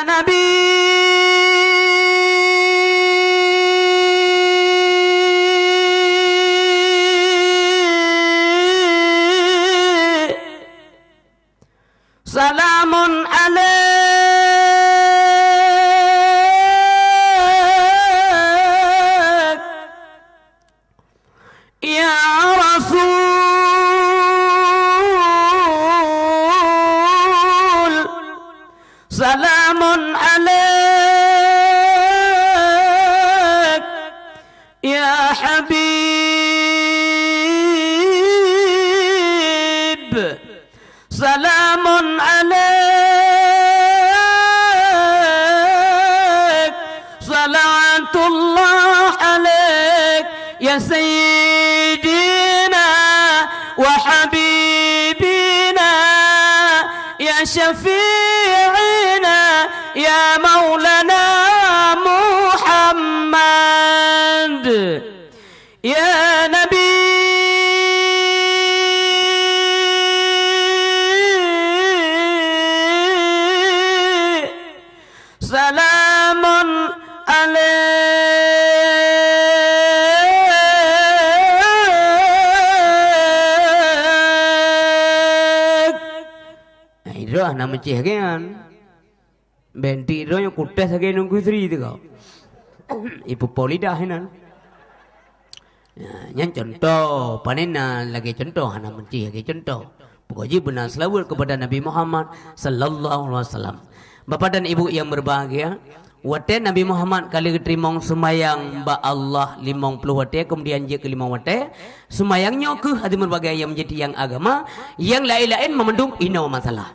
Nabi salamun alaik ya Rasul, salamun alaik ya Habib, salamun alaik, salatullah alaik ya sayyidina wa habibina ya syafi'ina ya maulana Muhammad ya Nabi salamun alaik. Iroh nama cihkan. Benti iroh yang kutas lagi nunggu isteri itu kau. Ibu Polida hinan. Yang contoh, panena lagi contoh, hana mencih lagi contoh. Pokoknya benar selawat kepada Nabi Muhammad sallallahu alaihi wasallam. Bapak dan Ibu yang berbahagia, wate Nabi Muhammad kali keterimong semayang ba Allah 50 wate, kemudian je ke 5 wate, semayangnya ke hati berbagai yang menjadi yang agama, yang lain-lain memendung ino masalah.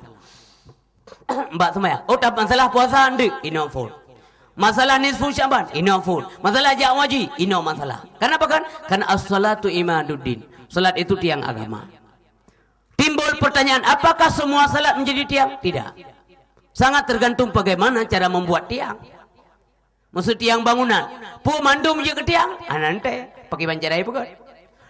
Mbak semayang, oh tak masalah puasa ande, ino full. Masalah nisfu Syaban, ino full. Masalah jak waji, ino masalah. Kenapa kan? Karena as-salatu imaduddin. Salat itu tiang agama. Timbul pertanyaan, apakah semua salat menjadi tiang? Tidak. Sangat tergantung bagaimana cara membuat tiang. Maksud tiang bangunan. Pu mandum je ke tiang. Nanti pakai bancarai pun.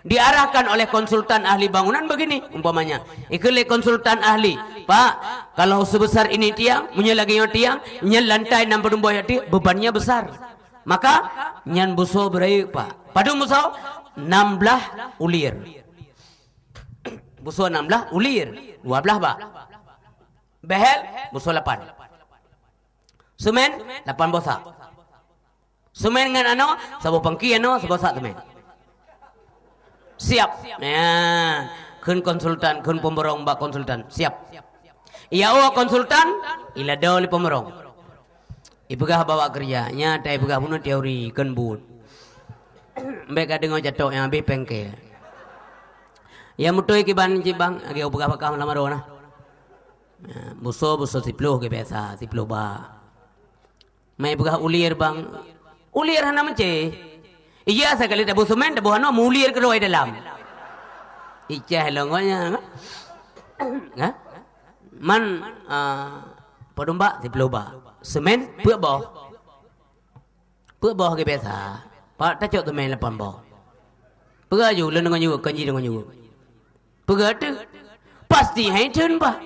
Diarahkan oleh konsultan ahli bangunan begini umpamanya. Ikut konsultan ahli. Pak, kalau sebesar ini tiang, punya lagi tiang, punya lantai 60 buah tiang, bebannya besar. Maka nyan buso berai Pak. Padu buso 16 ulir. Buso 16 ulir. 12 Pak. Behel buso 8. Semen 8 bosak. Semen dengan ano sabo pangki ano sabo sak semen. Siap. Ya, kun konsultan, kun pemborong bak konsultan. Siap. Iya konsultan, ila dauli pemborong. Ibegah bawa kerjanya, tai ibegah pun teori kun but. Mbek dengo jatuh yang be pengke. Ya mutoi kiban cibang, age ibegah bakam lama dona. Buso siploh ke biasa, siploh ba. Mai begah ulir bang. Ulir hana mence. Iya sekali tabu semen tabu hano mulir ke roi dalam. Icah longonya. Ngah? Man podumba siploh ba. Semen puak boh. Puak boh ke biasa. Pak tacok semen 8 boh. Pegaju lengan juga kanji dengan juga. Pegatu pasti hai tun ba.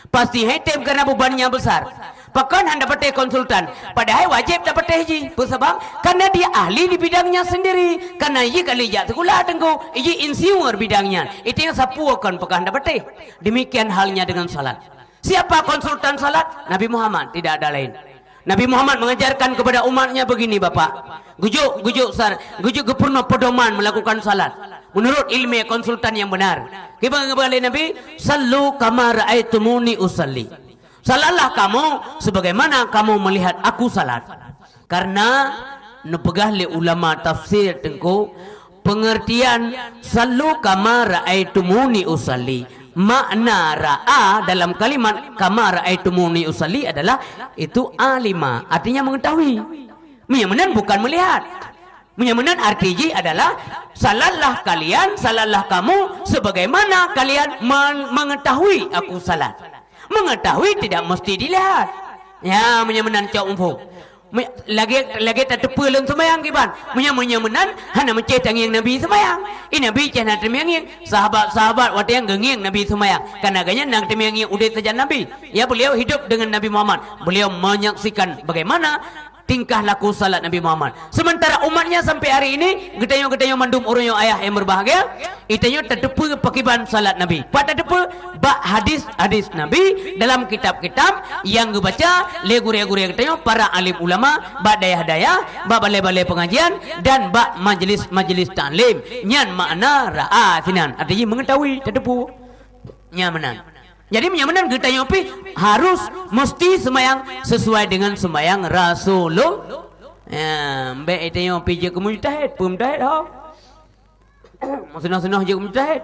Pasti hai tem karena bebannya besar. Pakan anda dapat konsultan. Padahal wajib dapat haji. Sebab karena dia ahli di bidangnya sendiri. Karena ia kali jatuh sekolah tengku. Ia insinyur bidangnya. Itu yang sapu akan pakan dapat. Demikian halnya dengan salat. Siapa konsultan salat? Nabi Muhammad. Tidak ada lain. Nabi Muhammad mengajarkan kepada umatnya begini Bapak. Gujuk gepurno pedoman melakukan salat. Menurut ilmu konsultan yang benar. Kibang-kibang Nabi, sallu kama ra'aitumuni usalli. Salatlah kamu sebagaimana kamu melihat aku salat. Karena nepegah le ulama tafsir tengku pengertian sallu kama ra'aitumuni usalli. Makna ra'a dalam kalimat kama ra'aitumuni usalli adalah itu alima, artinya mengetahui. Menyamanan bukan melihat. Menyamanan artinya adalah salatlah kalian, salatlah kamu sebagaimana kalian mengetahui aku salat. Mengetahui tidak mesti dilihat. Ya, menyamanan cak umfu. lagi tak terpulang semayang kiban. Munya menan hana mencet angin Nabi semayang. Ini Nabi cina termiang sahabat-sahabat waktu yang genging Nabi semayang. Karena agaknya nang termiang udah saja Nabi. Ya beliau hidup dengan Nabi Muhammad. Beliau menyaksikan bagaimana tingkah laku salat Nabi Muhammad. Sementara umatnya sampai hari ini gedayo mandum orang ayah yang berbahagia, itanyo terdepu pakiban salat Nabi. Pada depu bak hadis Nabi dalam kitab-kitab yang dibaca le gure-gure gedayo para alim ulama, bak dayah-dayah, bak balai-balai pengajian dan bak majlis ta'lim. Nyan makna ra'a sinan. Artinya mengetahui terdepu. Nyamanan. Jadi menyamanan kita nyopi harus mesti semayang sesuai dengan semayang Rasulullah. Ya, baik itu nyopi je ke mujtahid, pemujtahid ha. Sunah-sunah je ke mujtahid.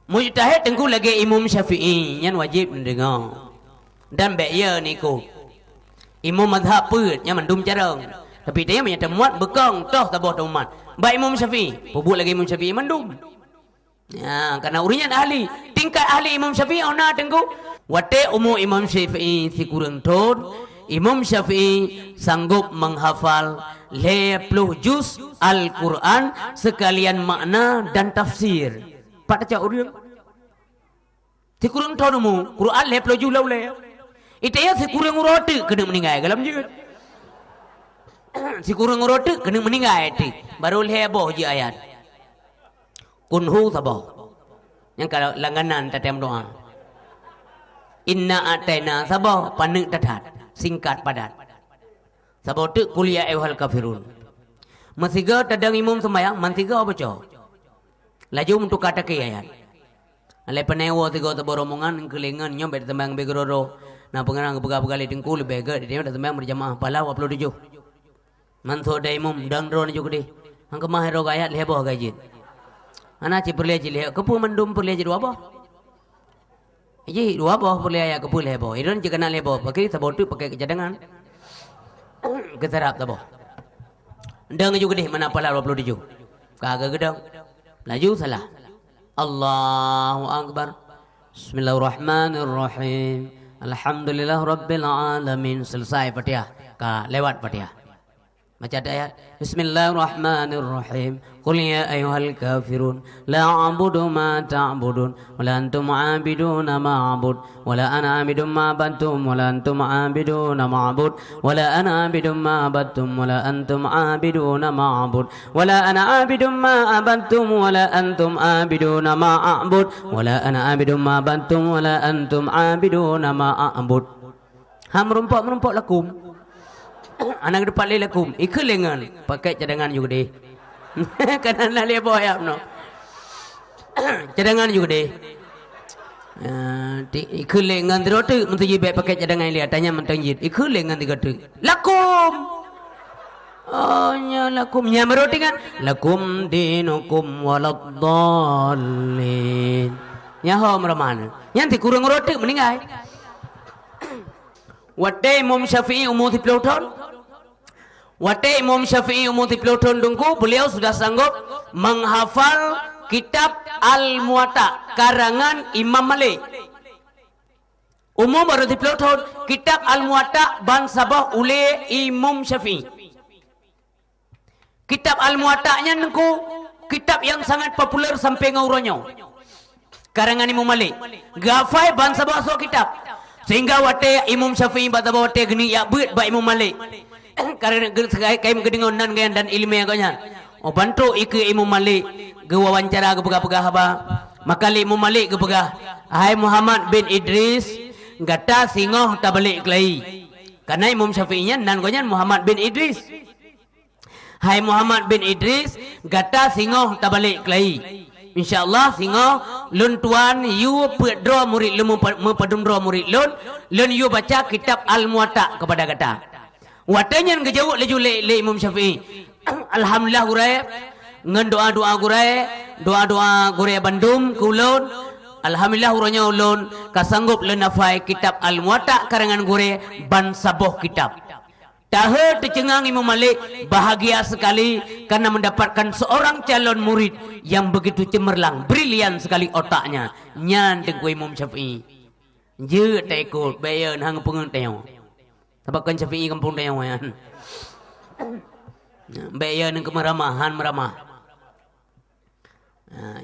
Mujtahid tengku lagi Imam Syafi'i yang wajib mendengar. Dan baik ya niku. Imam mazhab pun yang mendum carang. Tapi dia menyata muat bekang toh tabah umat. Baik Imam Syafi'i, pubuk lagi Imam Syafi'i mendum. Ya, karena urian ahli tingkat ahli Imam Syafi'i ona tengku wate umur Imam Syafi'i si kurang ton. Imam Syafi'i sanggup menghafal 50 juz Al-Quran sekalian makna dan tafsir. Pak cak urian si kurang ton umur Quran 50 juz laule itaya si kurang urote kena meninggal dalam je si kurang urote kena meninggal ti baru heboh je ayat kunhu sabah yang kalau langganan tatem doa inna ataina sabah panik tatat singkat padat sabah tu kuliah ayuhal kafirun masiga tadang imam semayang mantiga baca laju untuk kata ke ayat alai panewo tiga taboromongan kelingan nyom bet tembang begroro na pengarang begal-begal dengkul bega dia dah tembang berjamaah pala 27 manso da imam dang ron juga deh angka mahero ayat leboh gajit anak cik perlu cik lihat kepu mendum perlu cik dua apa? Iji dua apa perlu ayat kepu lebo. Iron cik kena lebo. Pakai sabot tu pakai kecadangan. Keterap sabot. Dang juga deh mana pala 27. Kagak gedang. Laju salah. Allahu Akbar. Bismillahirrahmanirrahim. Alhamdulillah Rabbil Alamin. Selesai Fatihah. Lewat Fatihah. Baca ayat. Bismillahirrahmanirrahim. Qul ya ayyuhal kafirun la a'budu ma ta'budun wa la antum 'abiduna ma a'bud wa la ana 'abidun ma abattum wa la antum 'abiduna ma a'bud wa la ana 'abidun ma abattum wa la antum 'abiduna ma a'bud wa la ana 'abidun ma abattum wa la antum 'abiduna ma a'bud wa la ana 'abidun ma abattum wa la antum 'abiduna ma a'bud. Ha merumpok lakum. Anak depan le lakum. Ikut lengan pakai cadangan juga deh. Kanan lah lebo ayam no. Cadangan juga deh. Ikut lengan terotu menteri jibat pakai cadangan lihat tanya mentang jid. Ikut lengan tiga tu. Lakum. Oh nya lakum nya meroti kan. Lakum dinukum waladdallin. Nya ho meramana. Yang ti kurang roti meninggal. Wate Imam Syafi'i umur 30 tahun. Wate Imam Syafi'i umur 30 tahun dungku, beliau sudah sanggup menghafal kitab Al-Muwatta karangan Imam Malik. Umur baru 30 tahun, kitab Al-Muwatta ban sabah oleh Imam Syafi'i. Kitab Al-Muwatta-nya dungku kitab yang sangat populer sampai ngauronyo. Karangan Imam Malik. Gafai ban sabah so kitab. Sehingga wate Imam Syafi'i bata wate geni ya beut ba Imam Malik. Karena kaim kedengonan dan ilmu yang kanya. Oh bantu ikut Imam Malik ke wawancara ke pegah-pegah apa. Maka Imam Malik ke pegah. Hai Muhammad bin Idris gata singoh tak balik kelai. Karena Imam Syafi'inya nan kanya Muhammad bin Idris. Hai Muhammad bin Idris gata singoh tak balik kelai. InsyaAllah singoh lun tuan you pedro murid lu mempadum dro murid lun you baca kitab Al-Muwatta kepada kata. Watanya ngejawab laju le Imam Syafi'i. Alhamdulillah gurai ngan doa-doa gurai, doa-doa gurai bandum kulun. Alhamdulillah uranya ulun kasanggup lenafai kitab Al-Muwatta karangan gurai ban saboh kitab. Tahe tercengang Imam Malik bahagia sekali karena mendapatkan seorang calon murid yang begitu cemerlang, brilian sekali otaknya. Nyan tengku Imam Syafi'i. Je tak ikut bayan hang pengen tengok. Sebab kan Syafi'i kampung dah yang wayan. Baik ya nang kemeramahan meramah.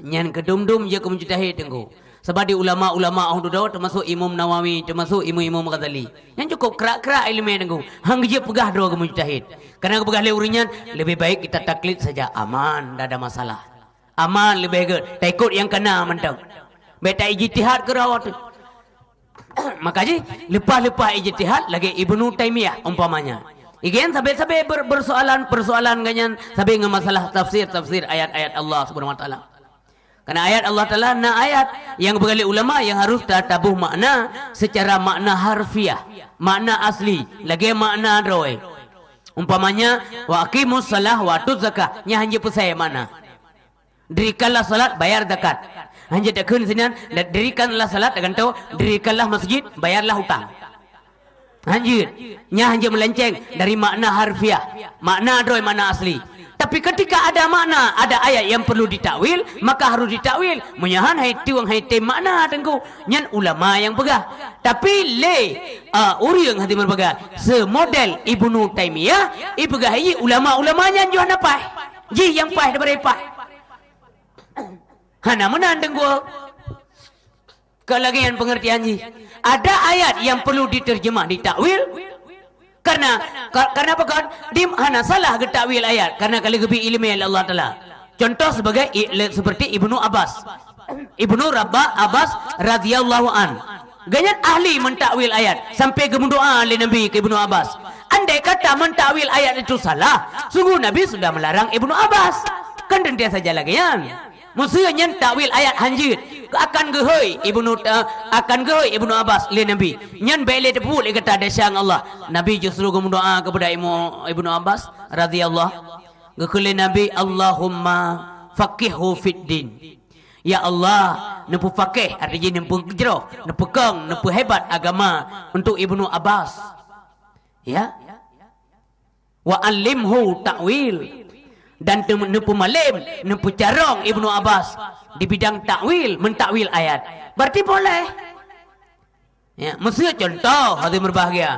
Nyan kedum-dum je kemujtahid tengku. Sebab di ulama-ulama ahlu daud termasuk Imam Nawawi, termasuk Imam Ghazali. Yang cukup kerak-kerak ilmu tengku. Hang je pegah doa kemujtahid. Karena pegah le urinyan lebih baik kita taklid saja, aman, dah ada masalah. Aman lebih baik. Tak ikut yang kena mentang. Baik tak ijtihad ke rawat. Maka je lepas-lepas ijtihad lagi Ibnu Taimiyah umpamanya. Igen sampai persoalan ganyan sampai dengan masalah tafsir ayat-ayat Allah Subhanahu wa taala. Karena ayat Allah Taala ayat yang bergali ulama yang harus tabuh makna secara makna harfiah, makna asli, lagi makna roy. Umpamanya wa aqimus salah wa atuz zakah, nya hanya pesai mana. Dirikanlah salat, bayar zakat. Hanya takun sinan, dirikanlah salat dengan tahu, dirikanlah masjid, bayarlah hutang. Hanya melenceng dari makna harfiah, makna roy, makna asli. Tapi ketika ada makna, ada ayat yang perlu ditakwil, maka harus ditakwil. Menyahan hai tiwang hai tem makna tengku. Nyan ulama yang pegah. Tapi uriang hati berpegah. Semodel Ibnu Taimiyah, pegah hai ulama-ulamanya jual napai. Ji yang pai daripada pai. Hana menan tengku. Kelagian pengertian ji. Ada ayat yang perlu diterjemah, ditakwil. Karena apa kan? Dim hana salah ke takwil ayat karena kali lebih ilmu Allah Taala. Contoh seperti Ibnu Abbas. Ibnu Abbas radhiyallahu an. Ganyan ahli mentakwil ayat sampai ke doa oleh Nabi ke Ibnu Abbas. Andai kata mentakwil ayat itu salah, sungguh Nabi sudah melarang Ibnu Abbas. Kan dia saja lagi kan. Maksudnya takwil ayat hanjit akan gehoi Ibnu Abbas le Nabi. Nyan bele tepul kata dasyang Allah. Nabi justru berdoa kepada Ibnu Abbas radhiyallahu gekule Nabi, Allahumma faqihhu fid din. Ya Allah, nempu faqih artinya nempu jero, nempu keng, nempu hebat agama untuk Ibnu Abbas. Ya. Wa alimhu ta'wil. Dan nempu malim, nempu carong Ibnu Abbas di bidang takwil, mentakwil ayat. Berarti boleh. Ya, mesti contoh hadirin berbahagia.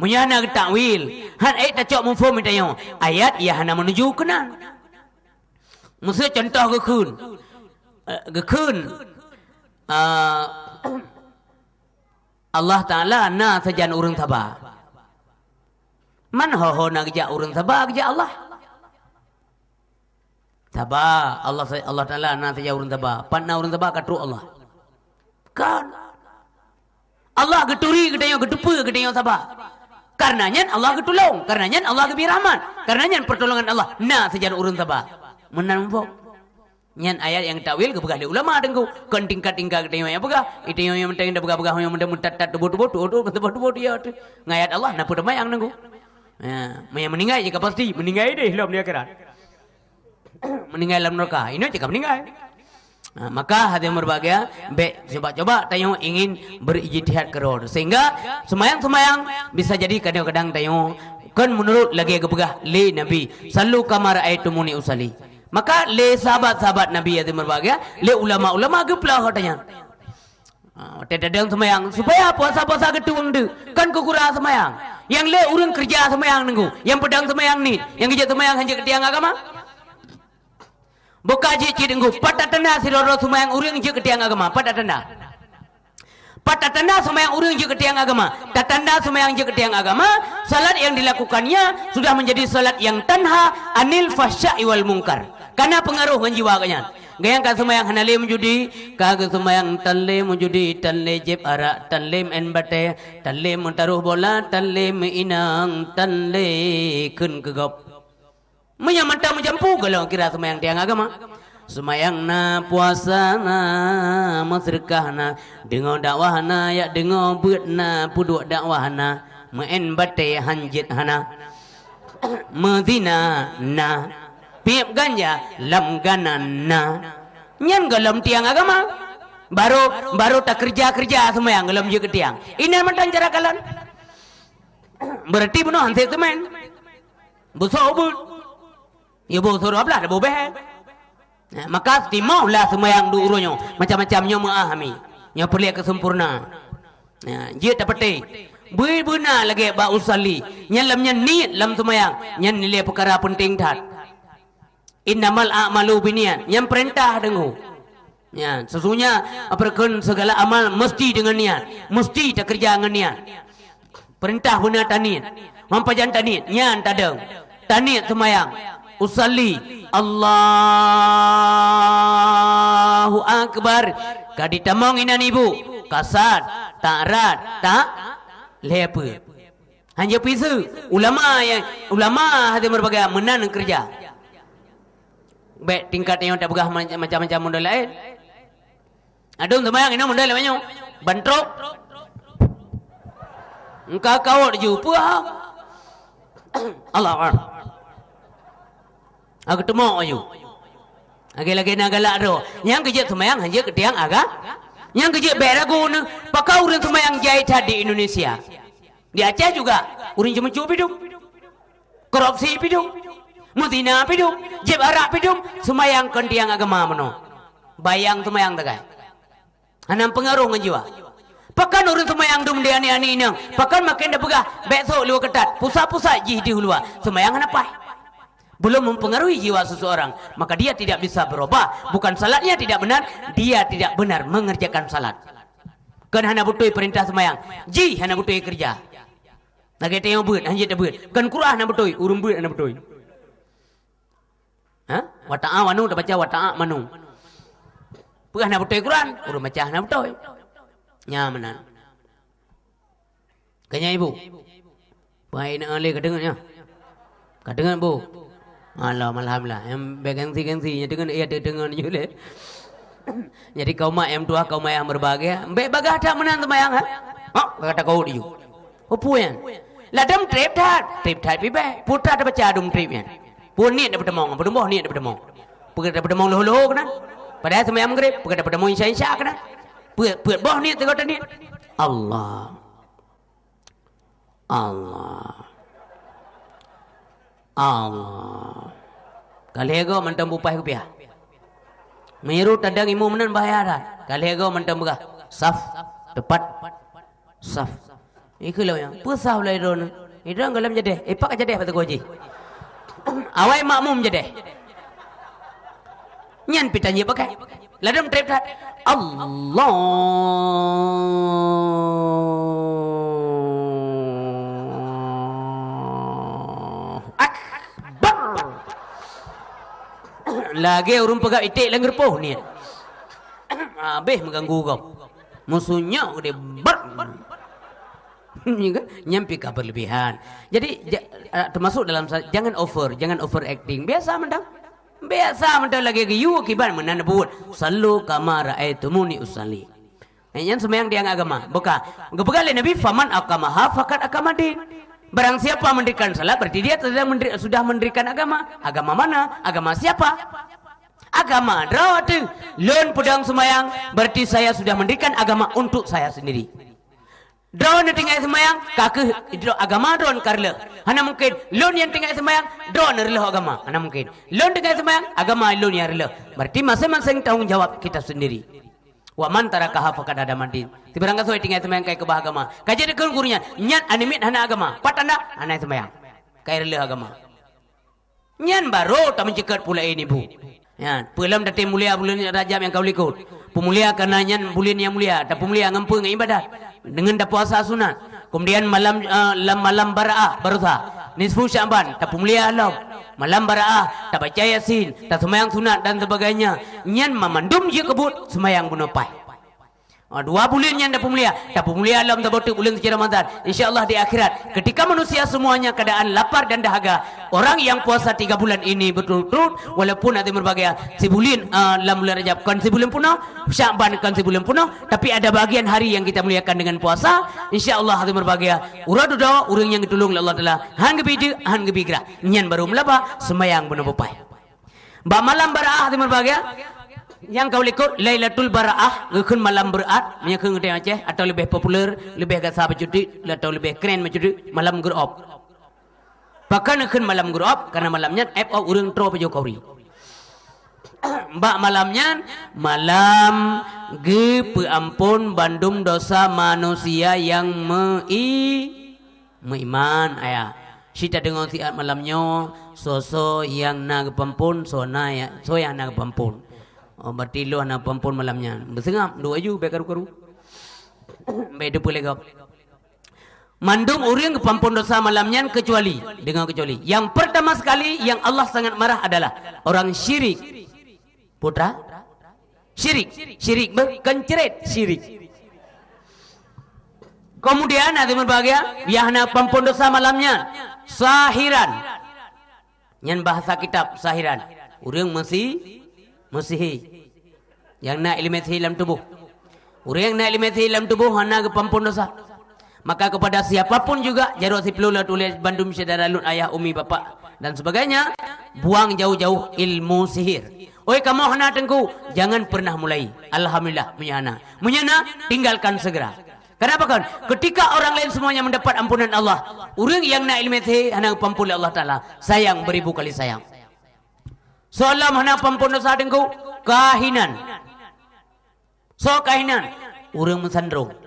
Munyana takwil, han ayat tak cok mufhum itayo. Ayat ia hana menuju kenan. Mesti contoh gekun. Allah Taala na sajan urang sabah. Man ho nak ja urang sabah ja Allah. Tabah Allah Taala nanti ya urun tabah. Panna urun tabah katru Allah. Kan Allah geturi gedeyo gedepu gedeyo tabah. Karenanya Allah getulung, karenanya Allah gebir rahmat, karenanya pertolongan Allah. Nah sejarah urun tabah. Menan pok. Nyan ayat yang takwil kebegah di ulama dengku. Kan tingkat-tingkat gedeyo yang begah. Itu yang menteng dah begah yang mudah-mudah tat tebut dia. Ngayat Allah napu demayang dengku. Ya, meninggal jika pasti meninggal deh dalam dia akhirat. Meninggal dalam neraka. Ini cakap meninggal. Maka hati yang berbahagia, coba-coba tayo ingin berijtihad keror. Sehingga semayang-semayang bisa jadi kadang-kadang tayo kan menurut lagi kebegah le Nabi. Sallu kama ra'aitumuni usalli. Maka le sahabat-sahabat Nabi hati yang berbahagia, le ulama-ulama geplah katanya. Tedadang semayang supaya puasa-puasa getuang de kan kekura semayang. Yang le urang kerja semayang nengku, yang pedang semayang ni, yang kerja semayang hanya ketiang agama. Bokaji cidenggu patatanda siroro sumayang uring je ketiang agama patatanda sumayang uring je ketiang agama tatanda sumayang je ketiang agama salat yang dilakukannya sudah menjadi salat yang tanha anil fahsya'i wal munkar karena pengaruh jiwa kanyan gayang ka sumayang hanale menjudi ka sumayang talle menjudi talle jeb arak talle enbate talle mentaruh bola talle meinang talle kun kegop menyamanta menjampu kalau kira semayang tiang agama semayang na puasa na masrekah na dengo dakwah na ya dengo beut na puduk dakwah na meen bate hanjit hana medina na piap ganja lam ganan na nyan galam tiang agama baru tak kerja semayang galam je ke tiang ini mantan cara kalan berarti benar hansik semen besok ubud ya bosor ablah dah bobeh. Maka timaulah semua yang diurunyo macam-macamnya memahami. Yang perlu kesempurna. Dia dapat benar lagi ba usalli nyan lam nyan niat lam tumayang nyan nilai perkara penting tat innamal a'malu binniat yang perintah dengu ya sesungguhnya apapun segala amal mesti dengan niat mesti tak kerja dengan niat perintah benar tanit mampajan tanit nyan tadeng tanit tumayang usalli Allahu akbar kadi tamong inan ibu kasat tarat tak lepa hanya pisu ulama hati berbagai menan kerja baik tingkat yang tak begah macam-macam model lain adun tumayang ina model lain bantrok engkau kawat jumpa Allah Allah aku temu ayu lagi-lagi nak galak tu yang kerja tumayang hanya ketiang agak yang kerja beragu ni pakau orang tumayang jahit di Indonesia di Aceh juga orang cuma pidum korupsi pidum mutina pidum jeb arak pidum sumayang kondiang agama mano bayang tumayang tagai anam pengaruh ngejiwa pakan orang tumayang dum dia ani ini pakan makin dah pegah besok lu ketat pusat-pusat jih di hulua sumayang apa belum mempengaruhi jiwa seseorang maka dia tidak bisa berubah bukan salatnya tidak benar dia tidak benar mengerjakan salat kan hana butuh perintah semayang ji hana butuh kerja lagi tengok beut hanya tak beut kan Quran hana butuh urung beut hana butuh ha wata'a manu dah baca wata'a manu pernah hana butuh Quran urung baca hana butuh nyamanan kanya ibu baik nak alih kedengarnya kedengar bu Alah alhamdulillah yang bergengsi-gengsinya dengan ia dengar juga. Jadi kau mak yang tua kau mak yang berbahagia. Baik bagah tak menang temayang ha? Oh, kata kau dia. Apa yang? Ladam trip tat pibai. Putra ada baca adum trip yang. Pun ni dapat demong, berdoa ni dapat demong. Pergi dapat demong loh kena. Padahal temayang maghrib, pergi dapat demong insya kena. Puat boh ni tengok tadi. Allah. Kali ego mantam bupai rupiah. Meru tadang imu menan bayaran. Kali ego mantam buka. Saf tepat. Saf. Iku lah yang pusah lah itu. Itu ang galam jadi. Pak jadi apa tu goji? Awai makmum jadi. Nyan pitanya pakai. Ladam trip tat. Allah. Lagi orang pegang itik langgar poh ni. Habis mengganggu kau. Musuhnya dia nyampi ke berlebihan. Jadi termasuk dalam jangan over acting. Biasa mendang lagi ke you kiban menan buat. Sallu kama raaitumuni usalli. Yang sembahyang tiang agama. Buka. Gepegal Nabi faman akamaha faqad akamadin. Barang siapa mendirikan salat berarti dia sudah mendirikan agama. Agama mana? Agama siapa? Agama drawatu. Lon pedang semayang berarti saya sudah mendirikan agama untuk saya sendiri. Drawn tinggal semayang kakek itu agama drawn karle. Hana mungkin lon yang tinggal semayang drawn rela agama. Hana mungkin lon tinggal semayang agama lon yang rela. Berarti masing-masing tanggung jawab kita sendiri. Wa man tarakaha faqad ada mandin. Tibarang kasoi tinggal semayang kai kebah agama. Kaji dekul gurunya nyan animit hana agama. Patanda hana semayang. Kai rela agama. Nyan baru tak mencekat pula ini bu. Ya, pelam datang mulia bulan Rajab yang kau likut. Pemulia kerana nyan bulan yang mulia. Tak pemulia ngampu dengan ibadat. Dengan dah puasa sunat. Kemudian malam Bara'ah barusa. Nisfu Sya'ban tak pemulia alam. Malam Bara'ah tak baca Yasin, tak semayang sunat dan sebagainya. Nyan memandum je kebut semayang bunupai. 2 bulan yang dah pemulia. Tak pemulia alam tak betul bulan suci Ramadan. InsyaAllah di akhirat ketika manusia semuanya keadaan lapar dan dahaga, orang yang puasa 3 bulan ini betul-betul walaupun ada berbagai sebulan dalam bulan Rajab kan sebulan penuh, Sya'ban kan sebulan penuh, tapi ada bagian hari yang kita muliakan dengan puasa. InsyaAllah ada berbagai uradu dawa orang yang ditolong oleh Allah Taala. Han gebide han gebigra. Nyan baru melaba semayang bunuh bapai. Ba malam Bara'ah ada berbagai yang kau likut Lailatul Bara'ah ngekun malam berat menyekung di Aceh atau lebih popular lebih agak sahabat judi atau lebih keren macam malam Gur'ab. Bahkan ngekun malam Gur'ab karena malamnya urang tro Jokowi. Mbak malamnya malam ge peampun bandum dosa manusia yang meiman ayah. Sita dengar tiat malamnya so yang nak pampun so yang nak pampun. Oh berarti lu nak pampun malamnya. Bersengap dua ju bekaru-karu. Bedu boleh kau. Mandum orang kepampun dosa malamnya kecuali yang pertama sekali yang Allah sangat marah adalah orang syirik. Putra? Syirik berkencerit syirik. Kemudian nanti berbahagia yang nak pampun dosa malamnya sahiran. Yang bahasa kitab sahiran. Orang Mesihi. Yang nak ilmu sihir dalam tubuh. Orang yang nak ilmu sihir dalam tubuh hana kepampun dosa. Maka kepada siapapun juga jaruk si pelulat tulis bandum syadaralun ayah umi bapa dan sebagainya, buang jauh-jauh ilmu sihir. Oi kamu hana tengku, jangan pernah mulai. Alhamdulillah munyana tinggalkan segera. Kenapa kan? Ketika orang lain semuanya mendapat ampunan Allah, orang yang nak ilmu sihir hana pampun oleh Allah Taala, sayang beribu kali sayang. Soalam hana pampun dosa tengku, kahinan. So kahinan, orang mensandrung.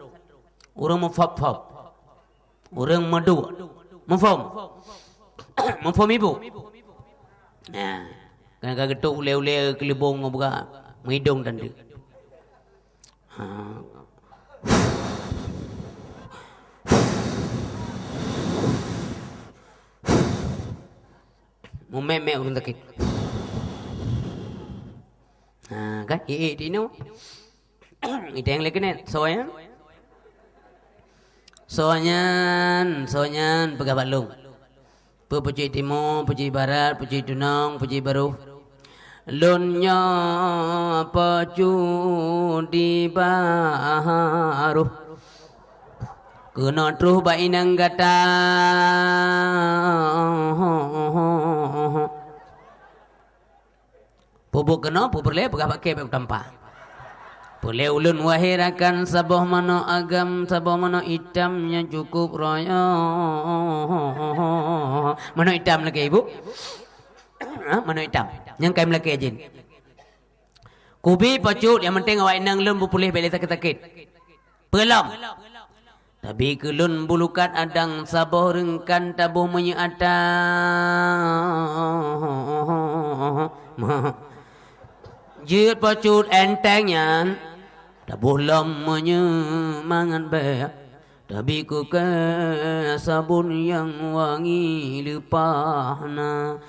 Orang memfap-fap. Orang madu. Memfam ibu. Nah, kadang-kadang getuk ule-ule kelibung buka hidung tanda. Memek orang sakit. Kan? Ini. Itu yang lagi ni. Soalnya. Soanyan pegah batlung. Puji timur, puji barat, puji tunang, puji baru. Lunnya paju di baru. Kena truh bainang gata. Pupuk kena, pupuk le pegah pakai pegah tampah. Boleh ulun wahirakan sabuh mana agam, sabuh mana hitamnya cukup raya. Mana hitam lagi ibu? Mana hitam? Yang kaim lagi ajin. Kubi pacut yang penting awak nang lun pulih balik sakit-sakit. Pelam. Tapi kelun bulukat adang sabuh rengkan tabuh menyeata. Jut pacut entengnya. Tak boleh mangan be, tapi ku ke sabun yang wangi lepahna.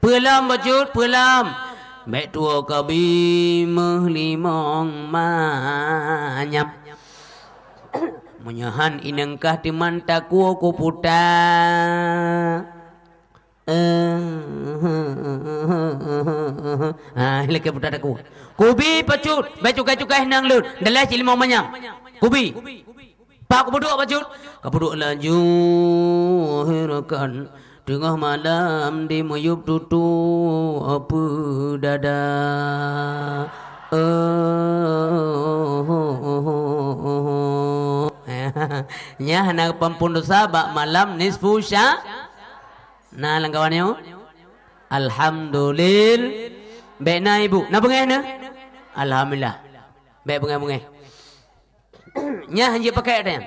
Pelam bajut pelam, mek tua kabi mehlimong manyam. Menyahan inengkah di manta ku puta. Lagi putar aku. Kubi pacut, cukai nang lut. Dalam cili mau manyam. Kubi. Pak kubuduk pacut. Kubuduk laju hirakan tengah malam di mayub tutu apa dada. Nya nak pampun dosa bak malam nisfu sya. Nah langkawannya alhamdulillah. Baik na ibu. Na bengeh na? Alhamdulillah. Baik bengeh. Nya hanya pakai ada.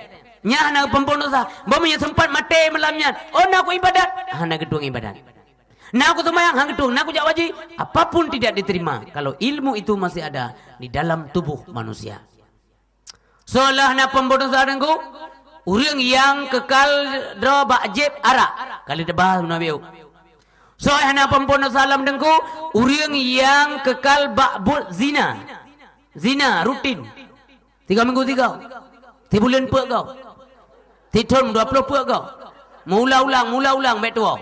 Nya nak pampun dosa. Bomnya sempat mati malamnya. Oh nak aku ibadat. Nak gedung ibadat. Nak aku semayang hang gedung. Nak aku jak wajib. Apapun tidak diterima kalau ilmu itu masih ada di dalam tubuh manusia. Soalah nak pampun dosa dengku. Orang yang kekal dra bajib arak. Kali debah Nabi. So hana pampun salam dengku, orang yang kekal ba'bud zina. Zina rutin. 3 minggu 3. 3 bulan pek kau. 3 tahun 20 pek kau. Mula ulang baik tua.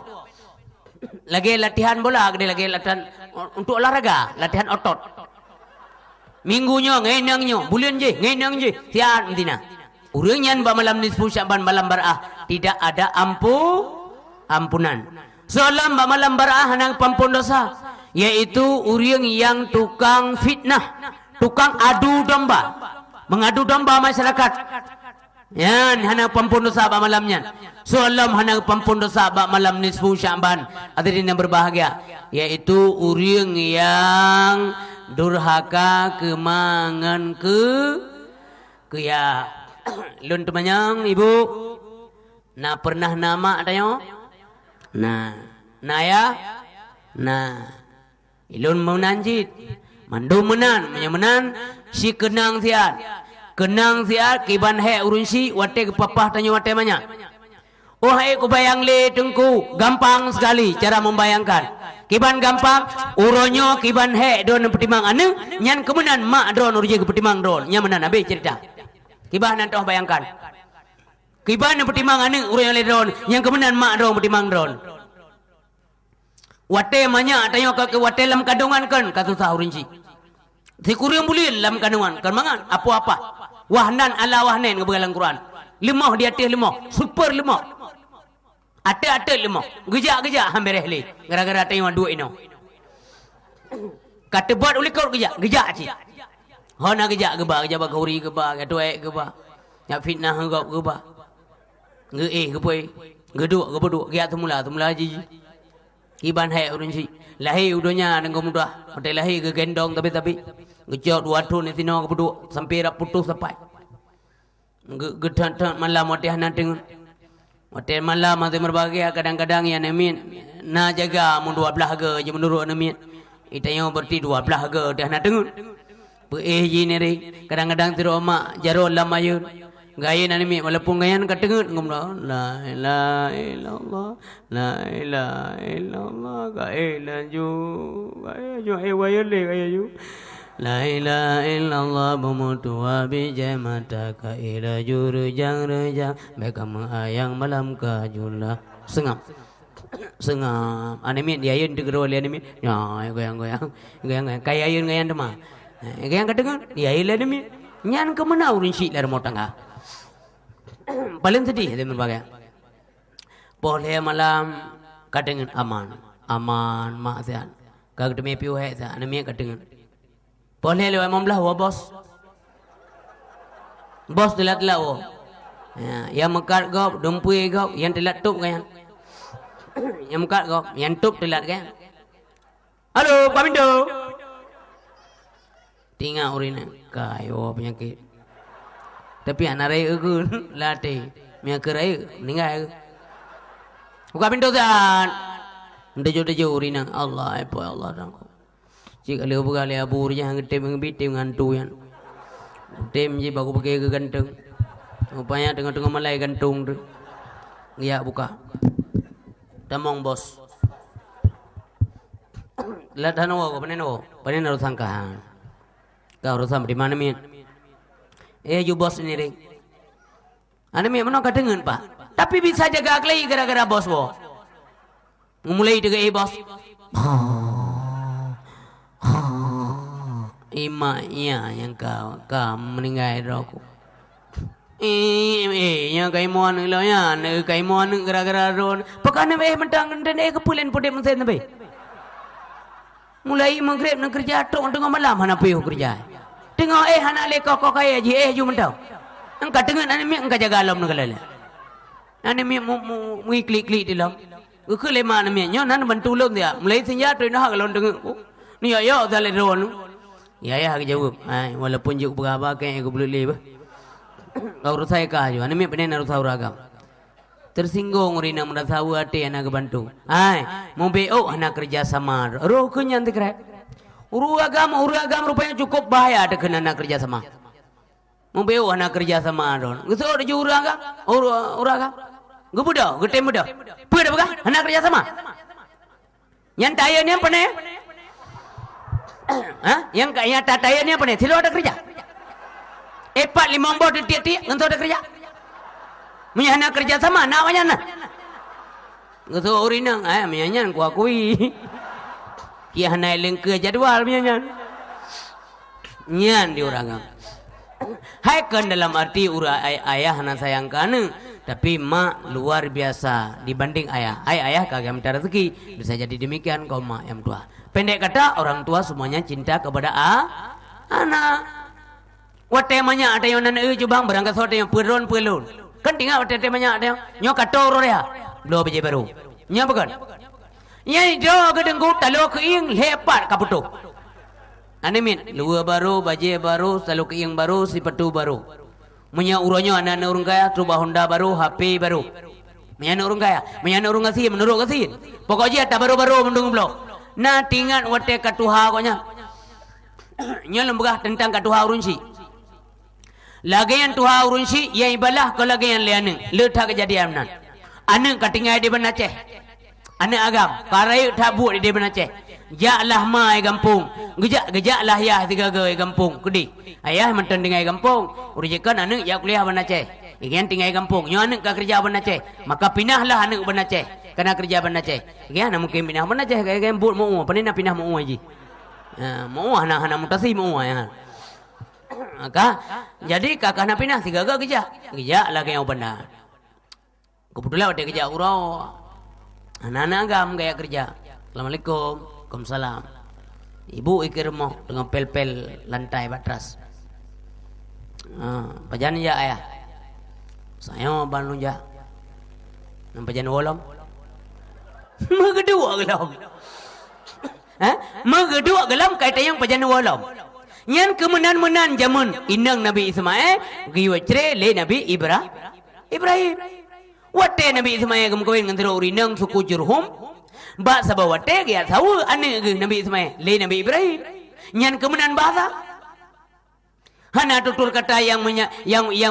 Lagi latihan bola, lagi latihan untuk olahraga, latihan otot. Minggunya ngenangnya, bulan je ngenang je. Tian tina. Orang yang malam nisfu Syaban malam barah tidak ada ampunan. Soalam malam barah nang pampun dosa, yaitu orang yang tukang fitnah, tukang adu domba, mengadu domba masyarakat. Yan hana pampun dosa ba malamnya. Soalam hana pampun dosa ba malam nisfu Sya'ban. Hadirin yang berbahagia, yaitu orang yang durhaka kemangan ya. Lun temanyang ibu. Na pernah nama tayo? Nah ya. Nah. Ilun menanjit. Mandu menan, menan si kenang siat. Kenang siat kiban he urunsi wate kepapah tanya wate manya. Oh hai ku bayang le tengku, gampang sekali cara membayangkan. Kiban gampang, uronyo kiban he don petimang ane, nyan kemenan mak don urje ke petimang don, nya menan abe cerita. Kiban nanti bayangkan. Kiban petimang ane uronyo le don, yang kemenan mak don petimang don. Wate manya tanya ke wate lam kadungan kan katu sah urunsi. Si kuriang bulil lam kandungan kan mangan apa-apa. Wahnan ala wahnen ke dalam Quran. Lemah di atas lemah, super lemah. Atas lemah. Gejak hampir ehli. Gara-gara tengok dua ino. Kata buat uli kau gejak cik. Hana gejak geba kauri geba, tuai geba. Nak fitnah engkau geba. Gepoi. Geduk. Giat semula haji. Iban hai urun si. Lahir udonya dengan mudah. Hotel lahir ke gendong tapi. Gejok dua tu ni tino keputuk sampai rak putus sampai. Gedan malam hotel nanti. Hotel malam masih berbagai kadang-kadang yang nemin na jaga mun 12 harga je menurut nemin. Itayo berarti 12 harga dah nak dengun. Ji ni ri kadang-kadang tiru mak jarol lamayun. Gaya na nemin walaupun gayan katengut ngomno la ilaha illallah la ilaha illallah gaya ju wayale gaya ju. La ilaha illallah bumutua bijamata ka ila jurujang rejang bekam ayang malam kajula sengam anemin dia yun digero le anemin ya goyang kaya yun gayan dema gayan kadengan dia ile anemin nyan kemana urun si lar motanga paling sedih dia berbagai boleh malam kadengan aman maksiat kag demi piu he sa anemin kadengan boleh lewat membelah wah bos telat wo yang mekat gop dumpui gop yang telat tup kan yang mekat gop yang tup telat kan halo Pak Mindo tinggal urina kayo penyakit tapi anak raya aku latih menyakit raya meninggal Pak Mindo kan dejo urina Allah apa Allah dangku jika leu bergali abur yang tem ngebitim ngantu yan tem je baku pakai ke ganteng rupanya tengah-tengah malai gantung tu ya buka tamong bos ladhan wo panen harus sangka kau harus di mana min ju bos ini ring ane min mana kadengan pak tapi bisa jaga klei gara-gara bos wo mulai dengan bos imaknya yang kau meninggal roku yang kau mau ni lah ya kau mau ni gara-gara ron pakai ni mentang dan kepulen pode mesen ni mulai maghrib nak kerja tok tengah malam hana payah kerja tengok hana le kau kaya je ju mentau engkau tengok ane mi engkau jaga alam nak lele ane mi mu klik dalam ke lema ane mi nyo nan bantu lom dia mulai senjata tu nak kalau tengok ni ya dalam ron ya aku jawab walaupun juk berapa kayak aku boleh lebih kau rusai kah ju ane mi penen harus uragam tersinggung rina merasa hati anak bantu mau beo anak kerja sama roh kenyan tikret uragam rupanya cukup bahaya ada kena anak kerja sama mau beo anak kerja sama ron geso ada ju uragam gebudo getem budo pada buka anak kerja sama nyantaya ni apa ne yang kaya tataya ni apa ni? Tidak ada kerja. 4-5 bot tiap-tiap, entah ada kerja. Menyana kerja sama, namanya na. Ngetu urinang, menyanyian ku akui. Kia hanai lengke jadwal menyanyian. Nyan diurangam. Hai kan dalam arti ayah na sayangkan, tapi mak luar biasa dibanding ayah. Ayah kagak minta rezeki, bisa jadi demikian kau mak yang tua. Pendek kata orang tua semuanya cinta kepada anak. Wate banyak ada yang nan jubang berangkat sote yang perlon. Kan tinggal wate banyak ada yang nyo kator ya. Belum biji baru. Nya bukan. Nya do gedengku talo keing lepat kaputu. Ane min luar baru, baju baru, talo keing baru, sepatu baru. Menya uronyo anak urang kaya, trubah Honda baru, HP baru. Menya urang kaya, menya urang kasih, menurut kasih. Pokoknya tak baru-baru mendung blok. Nah tinggal wate katuha konya. Nya lembah tentang katuha urunsi. Lagi yang tuha urunsi, yang ibalah ke lagi yang liane. Letak kejadian nan. Anak katingai di benaceh. Anak agam. Karai tabuk di benaceh. Jaklah mai gampung. Gejaklah yah tiga ge gampung. Kudi. Ayah mantan tinggai gampung. Urujikan anak jak kuliah benaceh. Ikan tinggai gampung. Nyo anak ka kerja benaceh. Maka pinahlah anak benaceh. Kena kerja benaceh. Ikan mungkin pinah benaceh. Ikan but mau. Panina pinah mau aja. Mau anak mutasi mau ya. Maka jadi kakak nak pindah tiga kerja lagi yang benar. Kebetulan ada kerja urau. Anak-anak agam gaya kerja. Assalamualaikum, Waalaikumsalam. Ibu ikir rumah dengan pel-pel lantai batras. Pajan ya ayah. Saya bantu ja. Pajan wolom. Megedua gelam. Megedua gelam kata yang pajan wolom. Yang kemenan-menan zaman inang Nabi Ismail giwacre le Nabi Ibrahim. Wate Nabi Ismail kemkawin dengan terus inang suku Jurhum. Ba sabah wate dia tahu ane Nabi Ismail le Nabi Ibrahim. Yang kemenan bahasa. Hana tutur kata yang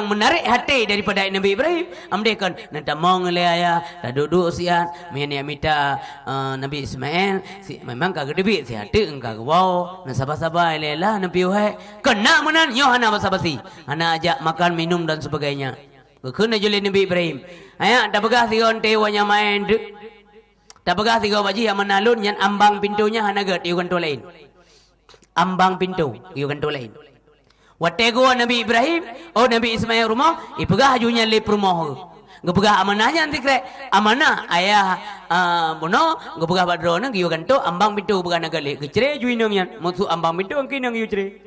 menarik hati daripada Nabi Ibrahim. Amdekan nanti mong le ayah, dah duduk sian, menya minta Nabi Ismail, memang kagak debit si hati engkau wow, na sabar-sabar lelah Nabi Uhai, kena menan yo hana basa-basi, hana ajak makan minum dan sebagainya. Kena juli Nabi Ibrahim. Ayah tak pegah tiga tewanya main, tak pegah tiga baji yang menalun yang ambang pintunya hana gad iukan tu lain, ambang pintu iukan tu lain. Watego Nabi Ibrahim, Nabi Ismail rumah, ipegah hajunya le rumah. Gepegah amanahnya nanti kre, amanah ayah bono, gepegah badrona giyo kanto ambang pintu pegah nagale. Kecre juinangnya, musuh ambang pintu angkin nang yucre.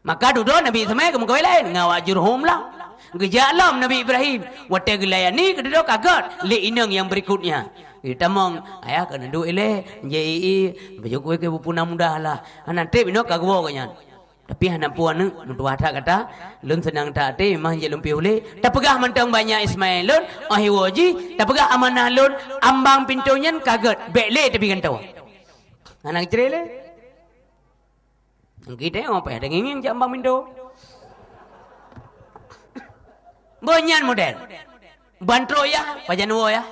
Maka duduk Nabi Ismail kemukawai lain, ngawajur home lah. Gejalam Nabi Ibrahim, watego layani keduduk kagat le inang yang berikutnya. Kita mong ayah kena duduk ile, jei baju kue ke puna mudah lah. Nanti bino kagwo kanyan. Tapi anak puan nutua kata lun senang tak te mah je lumpi ule tak pegah mentang banyak Ismail lun ahiwoji tak pegah amanah lun ambang pintunya kaget bekle tapi kan tahu anak cerele kita yang apa ya dengingin je ambang pintu banyak model bantro ya pajanwo ya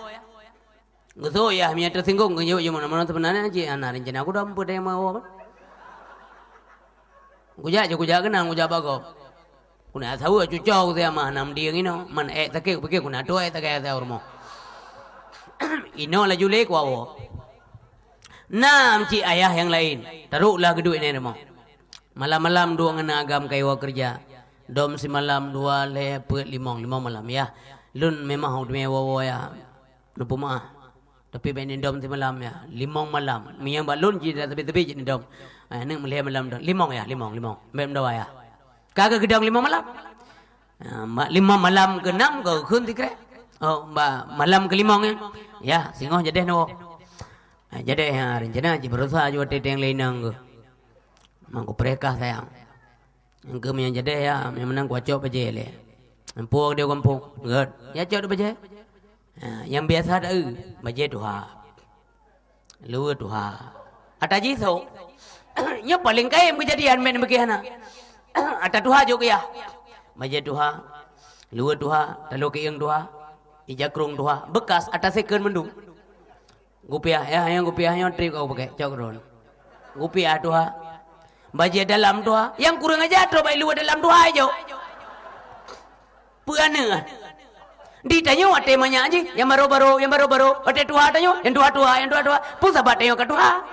gusto ya miya tersinggung yo mana sebenarnya je anak rencana aku dah empat yang mau Kuja kenang kuja bago. Kuna tahu cucau saya mah nam dia ino man take pergi kuna doa take saya urmo. Ino la jule kwawo. Nam ci ayah yang lain. Taruhlah geduk ini rumah. Malam-malam dua ngena agam kaiwa kerja. Dom si malam dua le pet limong malam ya. Lun memang hau demi wawo ya. Lupa mah. Tapi benin dom si malam ya. Limong malam. Miyang balun ji tepi-tepi ji dom. Neng melihat malam dah. Limong. Mem doa ya. Kagak gedang limong malam. Limong malam ke enam ke kun tikre. Malam ke limong ya. Singoh jadi no. Jadi rencana je berusaha juga teteng lainang ke. Mangku perekah sayang. Engke yang jadi ya, yang menang kuacok aja le. Empuk dia kampung. Gad. Ya cok dia baca. Yang biasa ada baca doa. Luar doa. Ataji so. Nya paling kaya kejadian main bagaimana? Ada doa juga ya. Baca doa, luar doa, lalu keing doa, ijakrung doa, bekas atas second mendung. Gupiah ya, yang gupiah yang trik kau pakai cokron. Gupiah doa, baca dalam doa, yang kurang aja coba luar dalam doa aja. Puana. Ditanya wat temanya aja, yang baru-baru, wat doa tanya, yang doa, pun sahabat tanya ke doa.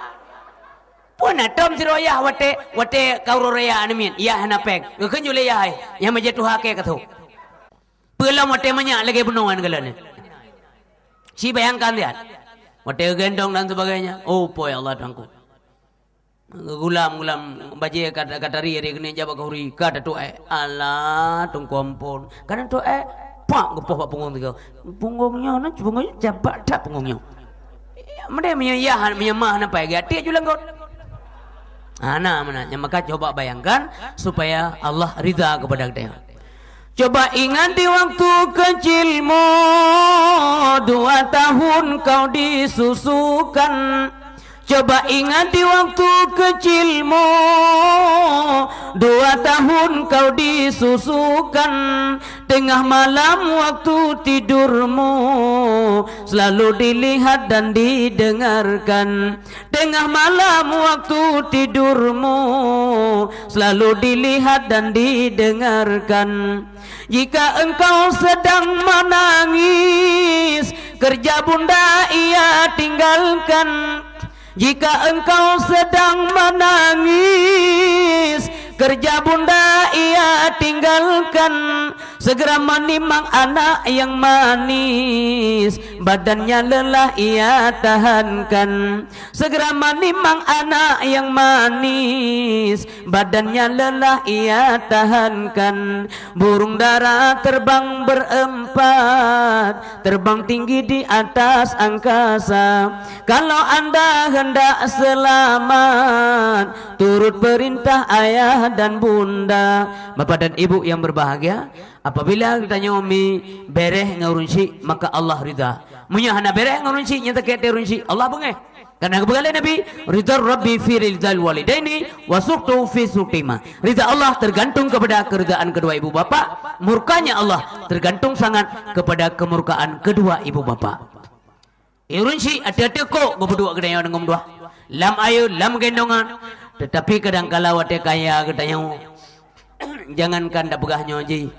Puna tom siroyah wate kauroya anamin ya hanapek ngeken jule ya yang majet tuha ke katu pelam wate manya lagi benongan galane si bayangkan lihat wate gendong dan sebagainya oh boy Allah tangku gulam baje kata ri kene jaba kahuri kata tu ala tung kompon kadang tu pak gepoh pak punggung tiga punggungnya na punggungnya jabat tak punggungnya mende menyayahan menyemah nampai gati julang kot ana mananya maka coba bayangkan supaya Allah ridha kepada kita. Coba ingat di waktu kecilmu 2 tahun kau disusukan. Coba ingat di waktu kecilmu 2 tahun kau disusukan. Tengah malam waktu tidurmu selalu dilihat dan didengarkan. Tengah malam waktu tidurmu selalu dilihat dan didengarkan. Jika engkau sedang menangis, kerja bunda ia tinggalkan. Jika engkau sedang menangis, kerja bunda ia tinggalkan. Segera menimang anak yang manis, badannya lelah ia tahankan. Segera menimang anak yang manis, badannya lelah ia tahankan. Burung dara terbang berempat, terbang tinggi di atas angkasa. Kalau anda hendak selamat, turut perintah ayah dan bunda. Bapak dan ibu yang berbahagia, apabila ditanya umi bereh ngurunsi maka Allah ridha. Munya hana bereh ngurunsi nyata kete urunsi Allah bengeh. Karena kebegalan Nabi ridha Rabbi fi ridal walidaini wa suqtu fi suqima. Ridha Allah tergantung kepada keridaan kedua ibu bapa, murkanya Allah tergantung sangat kepada kemurkaan kedua ibu bapa. Urunsi ada-ada kok berdua kedaya dengan dua. Lam ayu lam gendongan. Tetapi kadang kala wate kaya katanya jangankan dak pegahnya ji.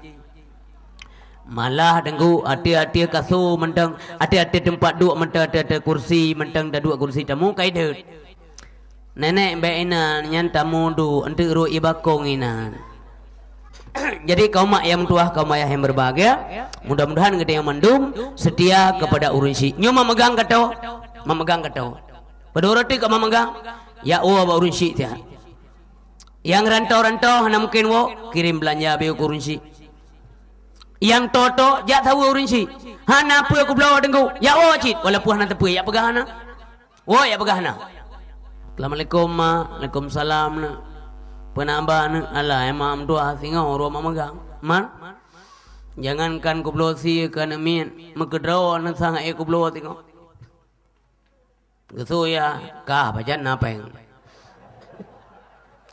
Malah dengku hati-hati kasu mentang hati-hati tempat duduk mentang ada kursi mentang dah 2 kursi tamu kai deut. Nenek mbak ina nyan tamu du ente ru ibakong ina. Jadi kaum mak yang tua, kaum ayah yang berbahagia, mudah-mudahan kita yang mendung setia kepada urunsi. Nyo memegang katau, memegang katau. Pedoroti kau memegang, ya Allah urunsi dia. Yang rantau-rantau hana mungkin wo kirim belanja biu urunsi. Yang toto jak tahu urunsi. Hana apa aku belawa dengku. Ya Allah cit, walaupun hana tepu ya pegah hana. Wo ya pegah hana. Assalamualaikum ma, Waalaikumsalam na. Penambah na, ala emam doa singau ro memegang. Man. Jangankan ku belawa si kana min, mekedraw na sang e ku belawa tengok. Gesu ya, kah bajan napeng.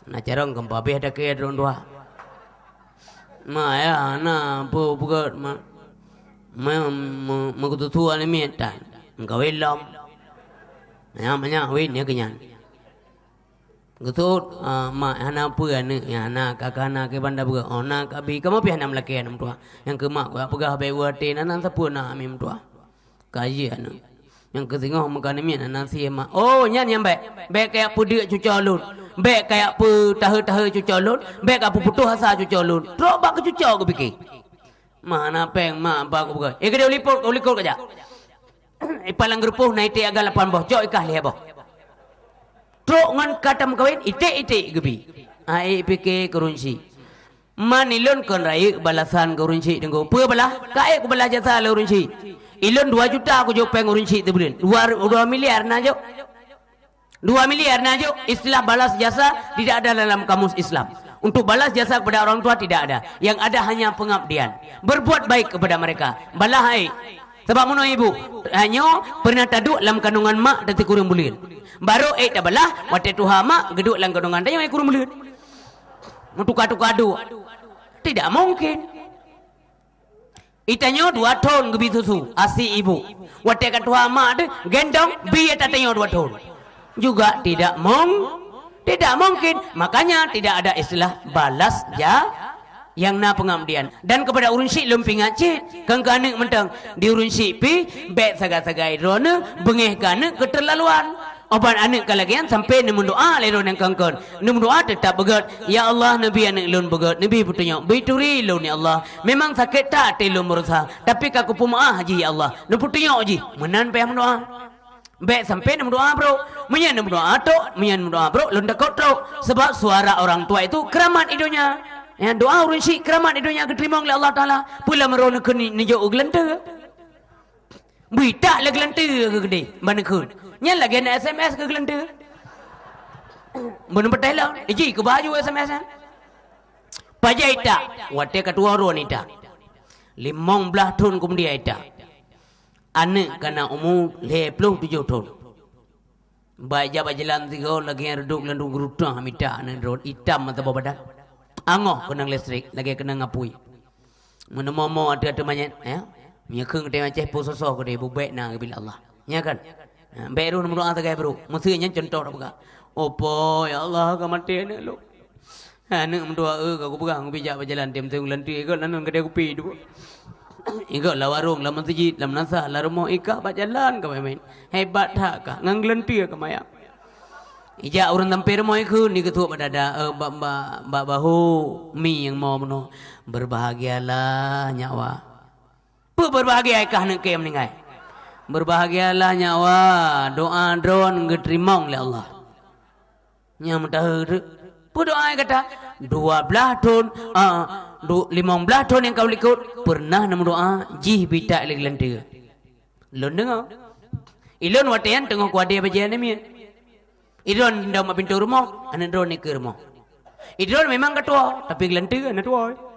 Na carong kempabe ada ke dron doa. Ma ya na pu bugat ma kutu ane mietan engkau ilom ya manya win ya kenyan kutu ma hana pu ane ya na kakana ke banda bugat ona kabi kamu pi hana melaki anam tua yang ke mak gua pegah be wate na sapuna amim tua kaji anu yang ke tengok makan mian na si ma oh nyan yang baik kayak pudik cucolun. Baik kayak apa tahu-tahu cucolun, baik apa putus asa cucolun. Teruk bak ke cucol aku fikir. Mana peng mak apa aku bukan. Dia ulipur kerja. Palang gerupuh naik te agak 8 boh. Cok ikah lihat boh. Teruk ngan kata mengkawin ite gebi. Ai fikir kurunsi. Manilun kon rai balasan kurunsi dengko. Pe belah kae ku belah jasa kurunsi. Ilun 2 juta aku jo peng kurunsi tu bulan. 2 miliar na jo. 2 miliar najo istilah balas jasa tidak ada dalam kamus Islam. Untuk balas jasa kepada orang tua tidak ada. Yang ada hanya pengabdian. Berbuat baik kepada mereka. Balahai. Sebab mana ibu? Hanya pernah taduk dalam kandungan mak dan kurang bulan. Baru tak balah. Waktu tuha mak geduk dalam kandungan dan yang kurang bulan. Tukar-tukar. Tidak mungkin. Itanya 2 tahun gebi susu. Asi ibu. Waktu katuha mak gendong biar tatanya 2 tahun. Juga tidak mungkin. Makanya tidak ada istilah balas yang na pengabdian. Dan kepada urunsi lumping acit kang kanek mentang diurunsi pi bet sagai-sagai rona bengeh kanek keterlaluan. Oban anak kalagian sampai nemu doa leron yang kangkon. Nemu doa tetap begat. Ya Allah Nabi anak lun begat. Nabi putunya bituri lun ya Allah. Memang sakit tak telum merusa. Tapi kaku pumaah haji ya Allah. Nu putunya haji. Menan payah doa. Baik sampai nak berdoa bro, menyan nak berdoa tok, menyan berdoa bro, lunda kau tok. Sebab suara orang tua itu keramat hidupnya. Ya, doa urun syik keramat hidupnya diterima oleh Allah Taala. Pula merona keni nijau gelanta. Buitak lah gelanta ke gede, mana kun? Nyan lagi nak SMS ke gelanta. Benar betul lah. Iji ke baju SMS kan? Pajai tak, wate ketua ruan ita. 15 tahun kemudian ita. Anak kena umur 27 tahun. Baca jalan tiga lagi yang reduk landung gerutang hamita anak road hitam mata badan. Angoh kena listrik lagi kena ngapui. Mana momo ada banyak ya. Nya keung teh macam pososok ke dia bubek na bila Allah. Ya kan? Baru nombor doa tagai bro. Mestinya contoh apa? Opo ya Allah ka mati anak lu. Anak mendoa aku pegang bijak berjalan tim tengok lantai ikut lanan kedai kopi tu. Ikut lah warung lah masjid lah menasa lah rumah ikak berjalan ke main. Hebat tak kah? Ngang lantai ke maya. Ijak orang tampir rumah ikut ni ketua badada mbak bahu mi yang mau meno. Berbahagialah nyawa. Apa berbahagia ikah nak kem ningai? Berbahagialah nyawa, doa drone diterima oleh Allah. Nya mentah doa kata 12 tahun 15 tahun yang kau ikut pernah nama doa jih bitak lagi lantai. Lon dengar. Ilon watian tengok kuade bajian ni. Ilon dah mak pintu rumah, anak drone ni ke rumah. Ilon memang ketua tapi lantai anak tua.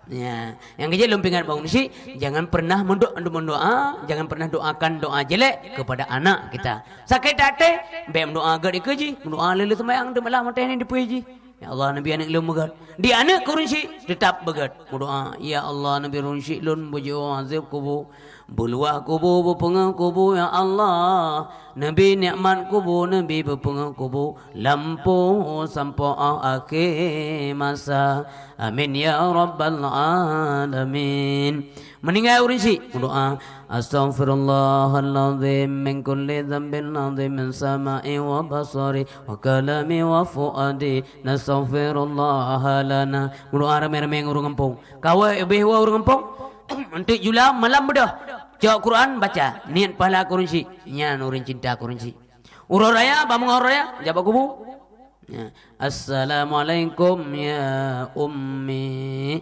Ya, yang kerja lumpingan bangun si, jangan pernah mendoa, jangan pernah doakan doa jelek kepada anak kita. Sakit hati, baik mendoa agak dikeji, mendoa lele semayang tu malah mata ini dipuji. Ya Allah Nabi anak lum begat. Di anak kurun si tetap begat. Berdoa, ya Allah Nabi kurun si lun bujo azab kubu. Buluah kubu berpengang kubu ya Allah. Nabi nikmat kubu Nabi berpengang kubu. Lampu sampai akhir masa. Amin ya rabbal alamin. Meninggal urun si berdoa, astaghfirullahaladzim min kulli dhanbin azim min sama'i wa basari wa kalami wa fuadi nastaghfirullah lana. Berdoa ramai-ramai urang kampung. Kawai behwa urang kampung. Untuk jula malam bedah. Jawab Quran baca. Niat pahala kurunci. Nyan urang cinta kurunci. Urang raya bamung urang raya jawab kubu. Ya. Assalamualaikum ya ummi.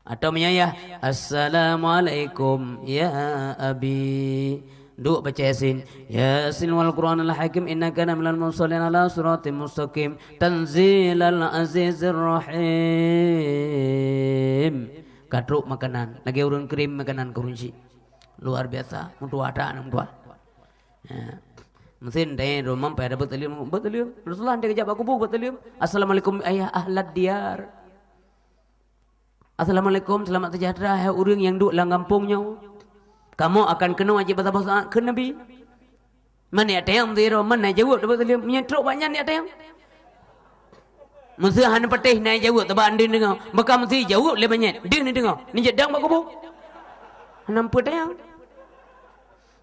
Atau menyayah assalamualaikum ya abi. Duk baca Yasin. Yasin wal Quran al hakim innaka minal mursalin ala siratim mustaqim tanzilal azizir rahim. Katruk makanan, lagi urun krim makanan kurunci. Luar biasa, untuk ada anak tua. Ya. Mesin deh rumah pada betulium. Rasulullah dia kejap aku betulium. Assalamualaikum ayah ahlad diyar. Assalamualaikum, selamat sejahtera hai orang yang duduk dalam kampungnya. Kamu akan kena wajib bahasa ke Nabi. Mana ada yang zero, mana jawab dapat dia menyetruk banyak ni ada yang. Mesti hanya patih naik jawab tebak anda dengar. Maka mesti jawab lebih banyak. Dia ni dengar. Ni jedang mak kubu. Nampak ada yang.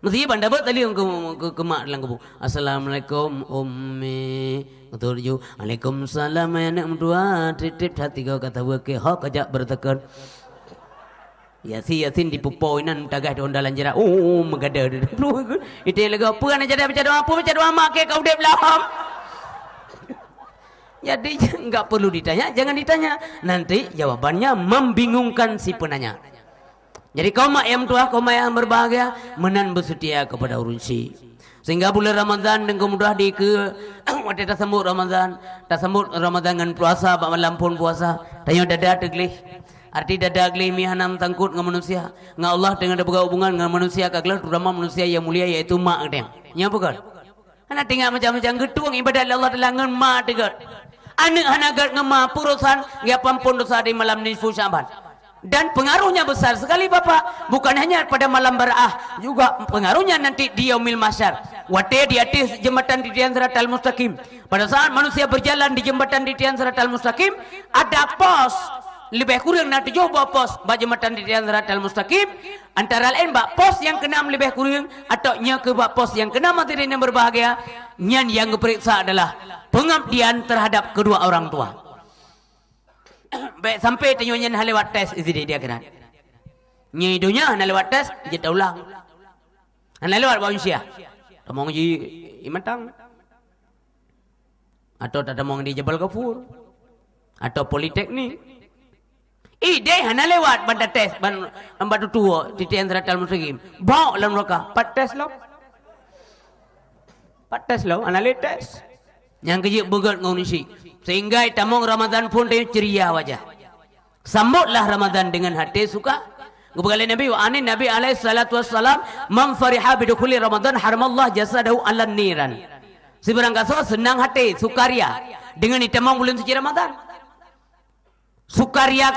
Mesti bandar dapat tali ke mak dalam kubu. Assalamualaikum ummi. Betul. Waalaikumsalam ya nak dua titip hati kau kata ke hak ajak bertekan. Yasin dipupauinan tagah di ondalan jerak. Oh megada. Itu lagi apa nak jadi baca doa mak ke kau dep laham. Jadi enggak perlu ditanya, jangan ditanya. Nanti jawabannya membingungkan si penanya. Jadi kaum ayam tua, kaum ayam berbahagia menan bersetia kepada urunsi. Sehingga bulan Ramadan dan kemudian di ke waktu tak sambut Ramadan dengan puasa, malam pun puasa. Tanya dada teglih. Arti dada teglih mihanam tangkut dengan manusia. Dengan Allah dengan ada hubungan dengan manusia kaglah terutama manusia yang mulia yaitu mak dia. Ya bukan? Anak tinggal macam-macam getuang ibadat Allah telangan mak dekat. Anak agar ngema purusan ngapampun dosa di malam nisfu Syaban. Dan pengaruhnya besar sekali Bapak. Bukan hanya pada malam baraah, juga pengaruhnya nanti di yaumil mahsyar. Wate di atas jembatan di tian siratal mustaqim. Pada saat manusia berjalan di jembatan di tian siratal mustaqim, ada pos. Lebih kurang nak 7 pos bak jembatan di tian siratal mustaqim. Antara lain bak pos yang keenam lebih kurang atau nya ke bak pos yang keenam materi yang berbahagia. Nyan yang diperiksa adalah pengabdian terhadap kedua orang tua. Baik sampai tanya hal lewat tes itu dia kena. Nya hidupnya hal lewat tes kita ulang. Ana lewat bawang Syah. Tamong ji Imatang. Atau tak tamong di Jabal Ghafur. Atau Politeknik. Ide hana lewat banda tes batu tua titian seratal mustaqim. Bawa dalam neraka. Pat tes lo. Ana le tes. Yang kejip begat ngau nisi. Sehingga tamong Ramadan pun dia ceria wajah. Sambutlah Ramadan dengan hati suka. Kepada Nabi wa anin Nabi alaihi salatu wassalam man fariha bidukhuli Ramadan haramallah jasadahu 'alan niran. Seberang kaso senang hati, sukaria dengan itamang bulan suci Ramadan. Sukaria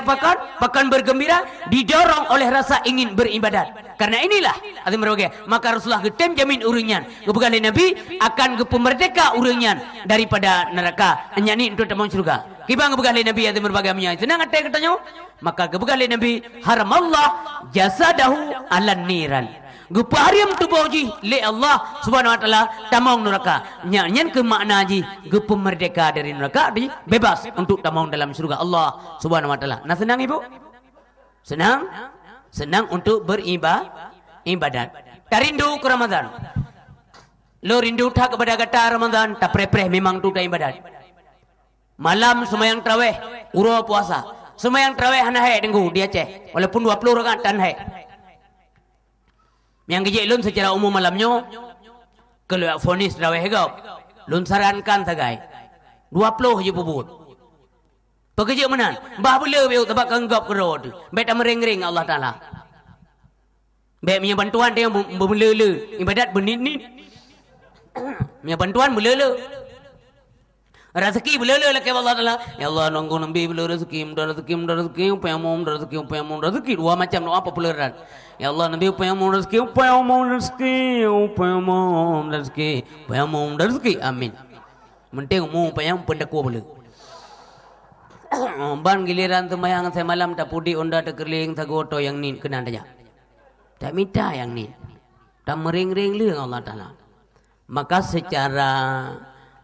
pekan bergembira didorong oleh rasa ingin beribadat. Karena inilah azim roge maka Rasulullah getem jamin uringan. Kepada Nabi akan kepemerdeka uringan daripada neraka. Nyani untuk tamang surga. Kibang kepada Nabi azim berbagamnya. Senang hati katanya. Maka kepada Nabi haramallah jasadahu 'alan niran. Gepahariam tu boji le Allah Subhanahu wa taala tamang neraka. Nyanyian ke makna ji gepu merdeka dari neraka di bebas untuk tamang dalam surga Allah Subhanahu wa taala. Nah senang ibu? Senang untuk beribadat. Tarindu ke Ramadan. Lo rindu tak kepada kata Ramadan tak preh memang tu dah ibadat. Malam sembahyang tarawih, uro puasa. Sembahyang tarawih hana hai dengku di Aceh. Walaupun 20 rakaat tan hai. Yang kejik lun secara umum malamnya kalau fonis tarawih gau lun sarankan sagai 20 je puput. Pekejik menan. Bah bela beu tabak kanggap kerod. Bet mereng-reng Allah Taala. Bet punya bantuan dia bermelele. Ibadat bernit-nit. Punya bantuan berlele. Rezeki berlele lagi Allah Taala. Ya Allah nunggu nabi bela rezeki, upayamum rezeki. Dua macam doa popularan. Ya Allah nabi upayamum rezeki. Amin. Menting mu upayam pendaku boleh. Ban giliran sembahyang saya malam tak pudi onda tak kerling sagoto yang ni kena aja. Tak minta yang ni. Tak mering-ring le Allah Taala. Maka secara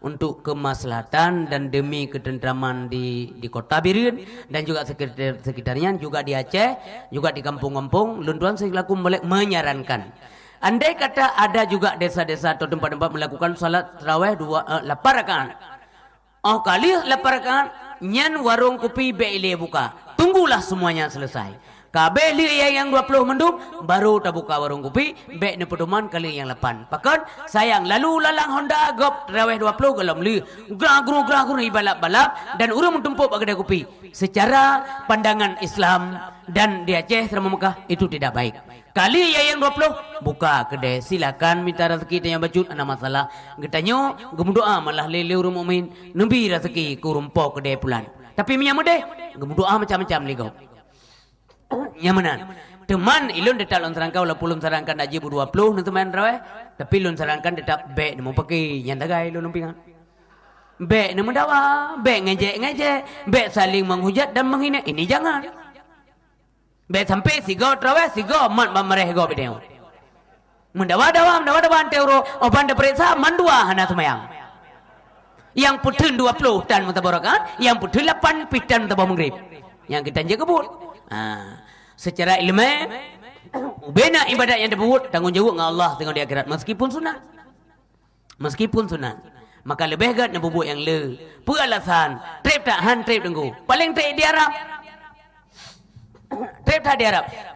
untuk kemaslahatan dan demi ketentraman di kota Birin dan juga sekitarnya juga di Aceh juga di kampung-kampung luntuan selaku menyarankan andai kata ada juga desa-desa atau tempat-tempat melakukan salat tarawih 8 rakaat kali 8 rakaat nyan warung kopi beile buka tunggulah semuanya selesai kabeh li yang 20 mendung baru tak buka warung kopi bek ne pedoman kali yang 8 pakan sayang lalu lalang Honda gop tarawih 20 galam li gragru balap-balap dan urang mentumpuk kedai kopi secara pandangan Islam dan di Aceh sama Mekah itu tidak baik kali yang 20 buka kedai silakan minta rezeki tanya bacut ana masalah getanyo gemudoa malah lele urang mukmin nembi rezeki kurumpo kedai pulan tapi minya mudeh gemudoa macam-macam li gop nyamanan teman ilun detak lon sarangkan walaupun lon sarangkan aji 20 nanti main raweh tapi lon sarangkan detak bek nemu pakai nyandagai lon umpingan bek nemu dawa bek ngejek bek saling menghujat dan menghina ini jangan bek sampai sigo raweh sigo mat bamareh go bedeu mendawa ante euro oban de periksa mandua hana semayang yang putun 20 tan mutabarakah yang putun 8 pitan mutabah maghrib yang kita jaga kebut secara ilmu bina ibadat yang disebut tanggungjawab dengan Allah tengok di akhirat meskipun sunat maka lebih gat nak buat yang le pu alasan trip tak han trip dengku paling trip di Arab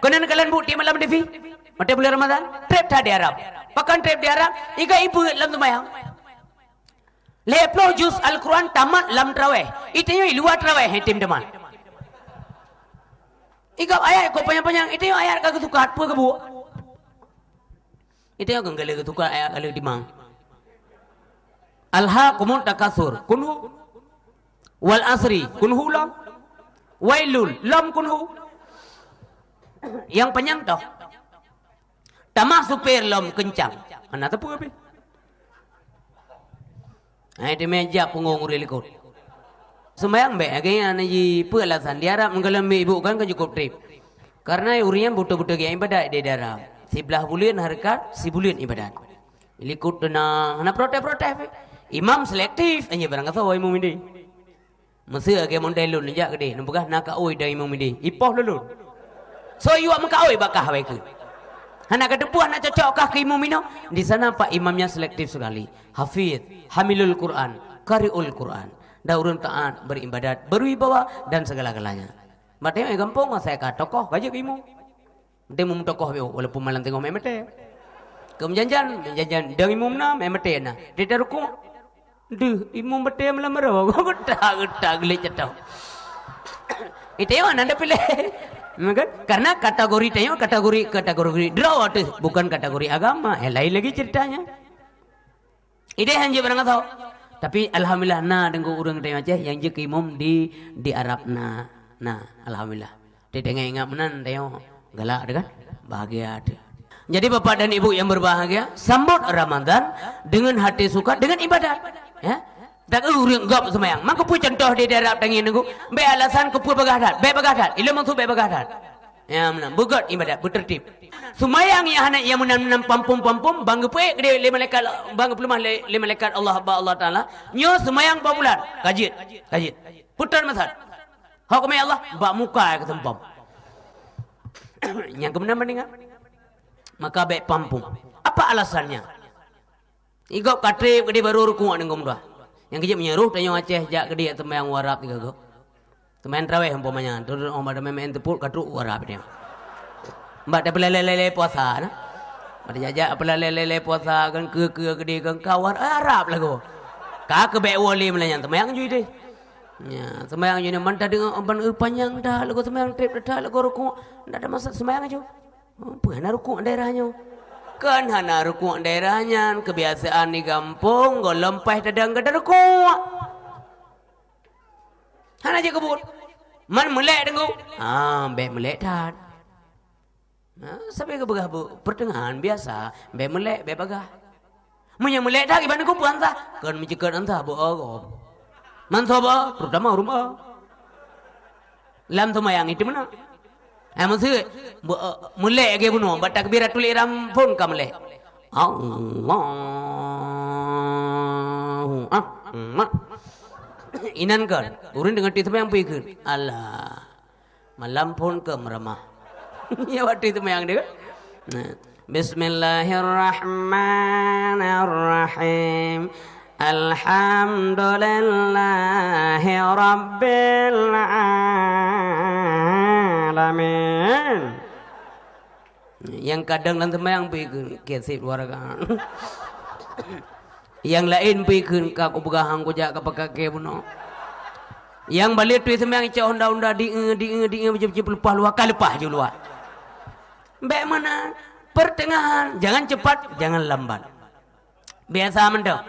konon kalian buat di malam TV mata bulan Ramadan trip tak di Arab pakan trip di Arab iga ibu lam sembahyang leplo juz Al-Quran tamat lam tarawih itu luar tarawih tim teman Ikap ayat kau panjang-panjang itu yang ayat kagak suka apa ke bu? Itu yang kagak suka ayat kagak dimang. Alhaakumut takasur kunhu wal asri kunhu lam wailul lam kunhu. Yang panjang toh. Tamah supir lam kencang. Mana tepu apa? Itu meja punggung urelikut. Sembayang baik agaknya anaji pelasan di Arab menggalambi ibu kan cukup trip karena urian buta-buta gaya ibadat di daerah sebelah bulan harkat si bulan ibadat likut tenang nak protes imam selektif aja barang kata woi imam ini mesti agak model lun aja gede nampakah nak oi dah imam ini ipoh lulun so you am kau bakah wei ke Anak kedepuan nak cocokkah ke imam ini? Di sana Pak imamnya selektif sekali. Hafidh, hamilul Quran, qari'ul Quran. Daurun taat, beribadat, berwibawa dan segala-galanya. Mateo yang gampang saya kata tokoh kaje ke imam. Dia mau tokoh yo walaupun malam tengok memete. Kemudian jangan dang imam na memete na. Dia ruku. Duh, imam bete malam mero. Geta gelik cetau. Itu yang anda pilih. Karena kategori tanya kategori draw tu bukan kategori agama. Lain lagi ceritanya. Ide hanya barang tahu. Tapi alhamdulillah na dengan orang tanya aja yang je imam di Arab na. Alhamdulillah. Dia dengar ingat menan tanya galak kan? Bahagia ada. Jadi bapak dan ibu yang berbahagia, sambut Ramadan dengan hati suka dengan ibadat. Ya. Tak urang gap semayang. Maka pu contoh di daerah tangin nunggu. Be alasan ke pu bagadat. Be bagadat. Ilmu tu be bagadat. Ya menang. Bugat ibadat. Bertertib. Semayang yang anak yang menang pampum. Bangga pu gede le malaikat. Bangga pelumah le malaikat Allah Ta'ala. Nyo semayang pabulan. Kajit. Putar masad. Hukumai Allah. Bak muka ke tempam. Yang kebenar mendengar. Maka baik pampung. Apa alasannya? Igop katrip gede baru rukuk dengan dah. Yang kejap menyeruh tanya Aceh jak gede temayang warap tiga go. Temayang traweh umpamanya. Turun omba main tepuk katruk warap dia. Mbak dah pelele puasa nah. Mbak jajak pelele puasa kan ke gede kan kawar Arab lah go. Ka ke baik wali melanya temayang ju deh. Ya, semayang je ni mantap dengan ban panjang dah lagu semayang trip dah lagu rukuk. Ndak ada masalah semayang aja. Apa nak rukuk daerahnya? Kan hana rukuk daerahnya kebiasaan di kampung go lempah dadang kada rukuk. Hana je kebut. Man melek dengu. Be melek dah. Sampai ke begah pertengahan biasa, be melek be bagah. Munya melek dah ibang ku puan tah. Kan mencekat antah bo agom. Man soba terutama rumah. Lam semayang itu mana? Maksud mulai ke bunuh batak birat tulis rampun ka mulai. Allahu Akbar. Inan kan urun dengan itu yang pikir. Allah. Malam pun ke meramah. Ya waktu itu yang dia. Bismillahirrahmanirrahim. Alhamdulillahi Rabbil Alamin. Yang kadang nanti yang pikir kesip warga. Yang lain pikir kau begahang kau jak kepakai kebuno. Yang balik tu semang cak honda di macam lepas luar kali lepas je luar. Baik mana pertengahan, jangan cepat, jangan lambat. Biasa mendok.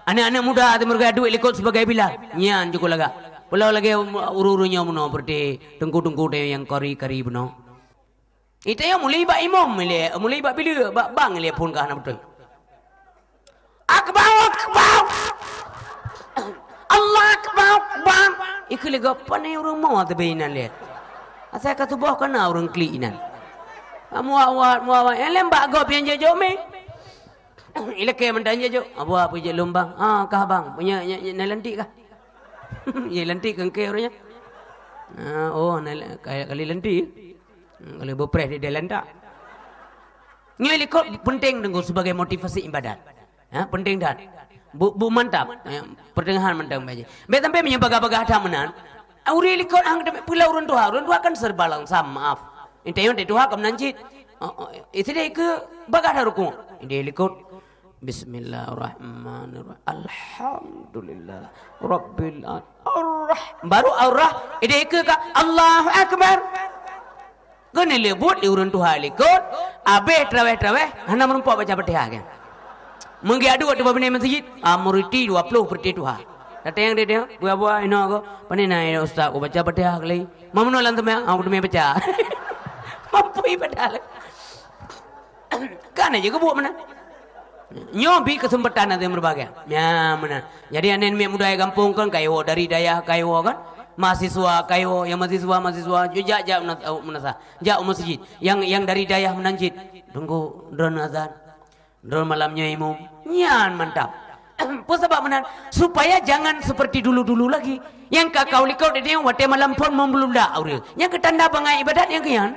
Anak-anak muda ada mereka duit ikut sebagai bilal. Nyan cukup laga. Pulau lagi uru-urunya muno berarti tengku-tengku dia yang kari-kari muno. Itu yang mulai bak imam mulai bak bila bak bang dia pun kah nak betul. Akbar. Allah akbar bang. Ikut lagi apa ni orang mau terbehinan lihat. Asal kata buah kena orang klik inan. Muawat. Yang lembak gop yang jauh me. Ilake mentanya jo. Apa je lombang? Kah bang? Punya lentik kah? Ya lentik kan ke orangnya. Kali lentik. Kalau berpres dia lentak. Ni ikut penting dengan sebagai motivasi ibadat. Penting dah. Bu mantap. Pertengahan mantap baca. Be sampai menyebaga-baga dah menan. Uri ikut hang pulau orang tua kan serba langsam maaf. Intayon de tua kam nanjit. Itu dia ke baga dah rukuk. Dia ikut Bismillahirrahmanirrahim. Alhamdulillah Rabbil Alamin. Baru aurah ide ke Allahu Akbar. Gane lebut urun Tuhan likut. Abe traweh hana merumpak baca Fatihah kan. Menggi adu waktu babine masjid muriti 20 perti Tuhan. Datang yang dia buah-buah ino ko panina ustaz ko baca Fatihah kali. Mamno lan temang aku demi baca. Mampu ibadah. Kan aja kebuk mana? Nyobi kesempatan nanti berbagai. Ya mana. Jadi anen muda kampung kan kayo dari daya kayo kan. Mahasiswa kayo yang mahasiswa juga jak menasa. Jak masjid. Yang dari daya menanjit. Tunggu drone azan. Drone malamnya imam. Nyan mantap. Sebab menan supaya jangan seperti dulu-dulu lagi. Yang kakau likau dia wate malam pun membelunda aure. Yang ketanda bangai ibadat yang kian.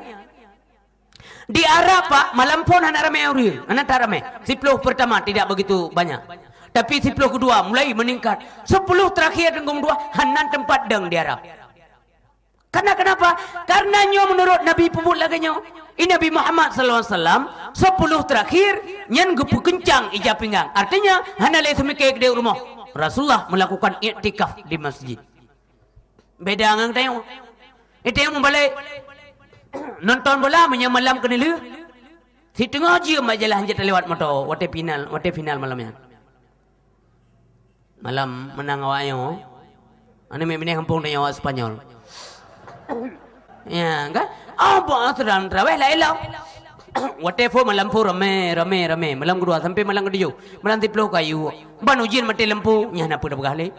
Di Arab Pak, malam pun anak ramai orang. Anak tak ramai. 10 pertama tidak begitu banyak. Tapi 10 kedua mulai meningkat. 10 terakhir dengan 2 hanan tempat deng di Arab. Karena kenapa? Karena nyo menurut Nabi pebut lagi nyo. Ini Nabi Muhammad sallallahu alaihi wasallam 10 terakhir nyen gepu kencang ijab pinggang. Artinya hana le semike di rumah. Rasulullah melakukan iktikaf di masjid. Beda ngang tengok. Itu yang membalik nonton bola malam kena lu. Si tengah je majalah hanjat lewat motor. Wate final malamnya. Malam menang awaknya. Ane memang kampung tanya awak Spanyol. Ya kan? Apa aturan terawih lah elok. Wate fo malam pun rame. Malam kedua sampai malam kedua. Malam 10 kayu. Ban ujian mati lampu. Nyah nak pada bergali.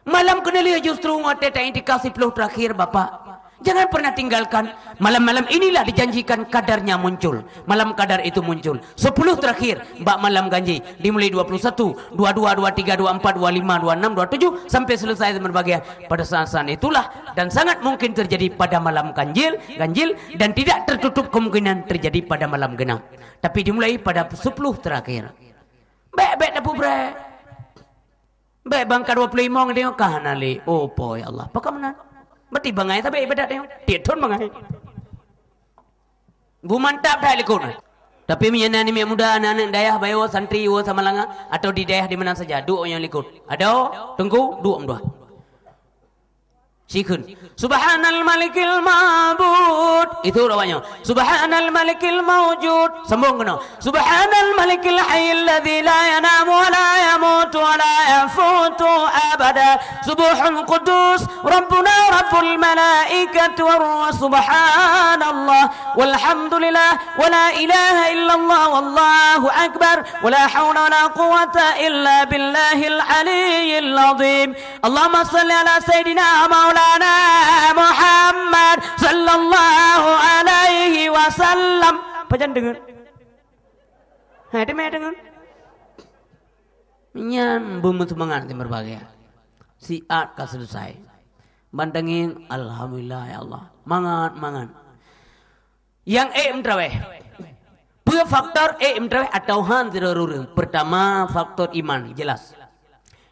Malam kena lihat justru wate tak indikasi 10 terakhir Bapak. Jangan pernah tinggalkan. Malam-malam inilah dijanjikan kadarnya muncul. Malam kadar itu muncul. 10 terakhir. Bak malam ganji. Dimulai 21, 22, 23, 24, 25, 26, 27. Sampai selesai berbagai. Pada saat-saat itulah. Dan sangat mungkin terjadi pada malam ganjil. Dan tidak tertutup kemungkinan terjadi pada malam genap. Tapi dimulai pada 10 terakhir. Baik-baik dah pubrek. Baik bangka 25 tengok kahana li. Oh boy Allah. Apakah menang? Berarti bangai tapi ibadat tengok. Tieton bangai. Bu mantap dah likun. Tapi menyana ni muda anak-anak dayah bayo santri wo sama langa atau di dayah di mana saja dua yang likun. Ada tunggu dua. Sikun. Subhanal malikil ma'bud. Itu rawanya. Subhanal malikil mawjud. Sambung kena. Subhanal malikil hayyil ladzi la yanamu wa la yamutu wa la yafutu abada. Subuhul qudus Rabbuna rabbul malaikati war ruh. Subhanallah walhamdulillah wa la ilaha illallah wallahu akbar wa la hawla wa la quwwata illa billahil aliyyil azim. Allahumma salli ala sayidina Maulana Muhammad sallallahu alaihi wasallam. Pajan dengar. Ada mai dengar. Nyan bumut semangat di berbagai. Siat ka selesai. Bandengin alhamdulillah ya Allah. Mangat. Yang traweh. Dua faktor traweh atau han zirurung. Pertama faktor iman jelas.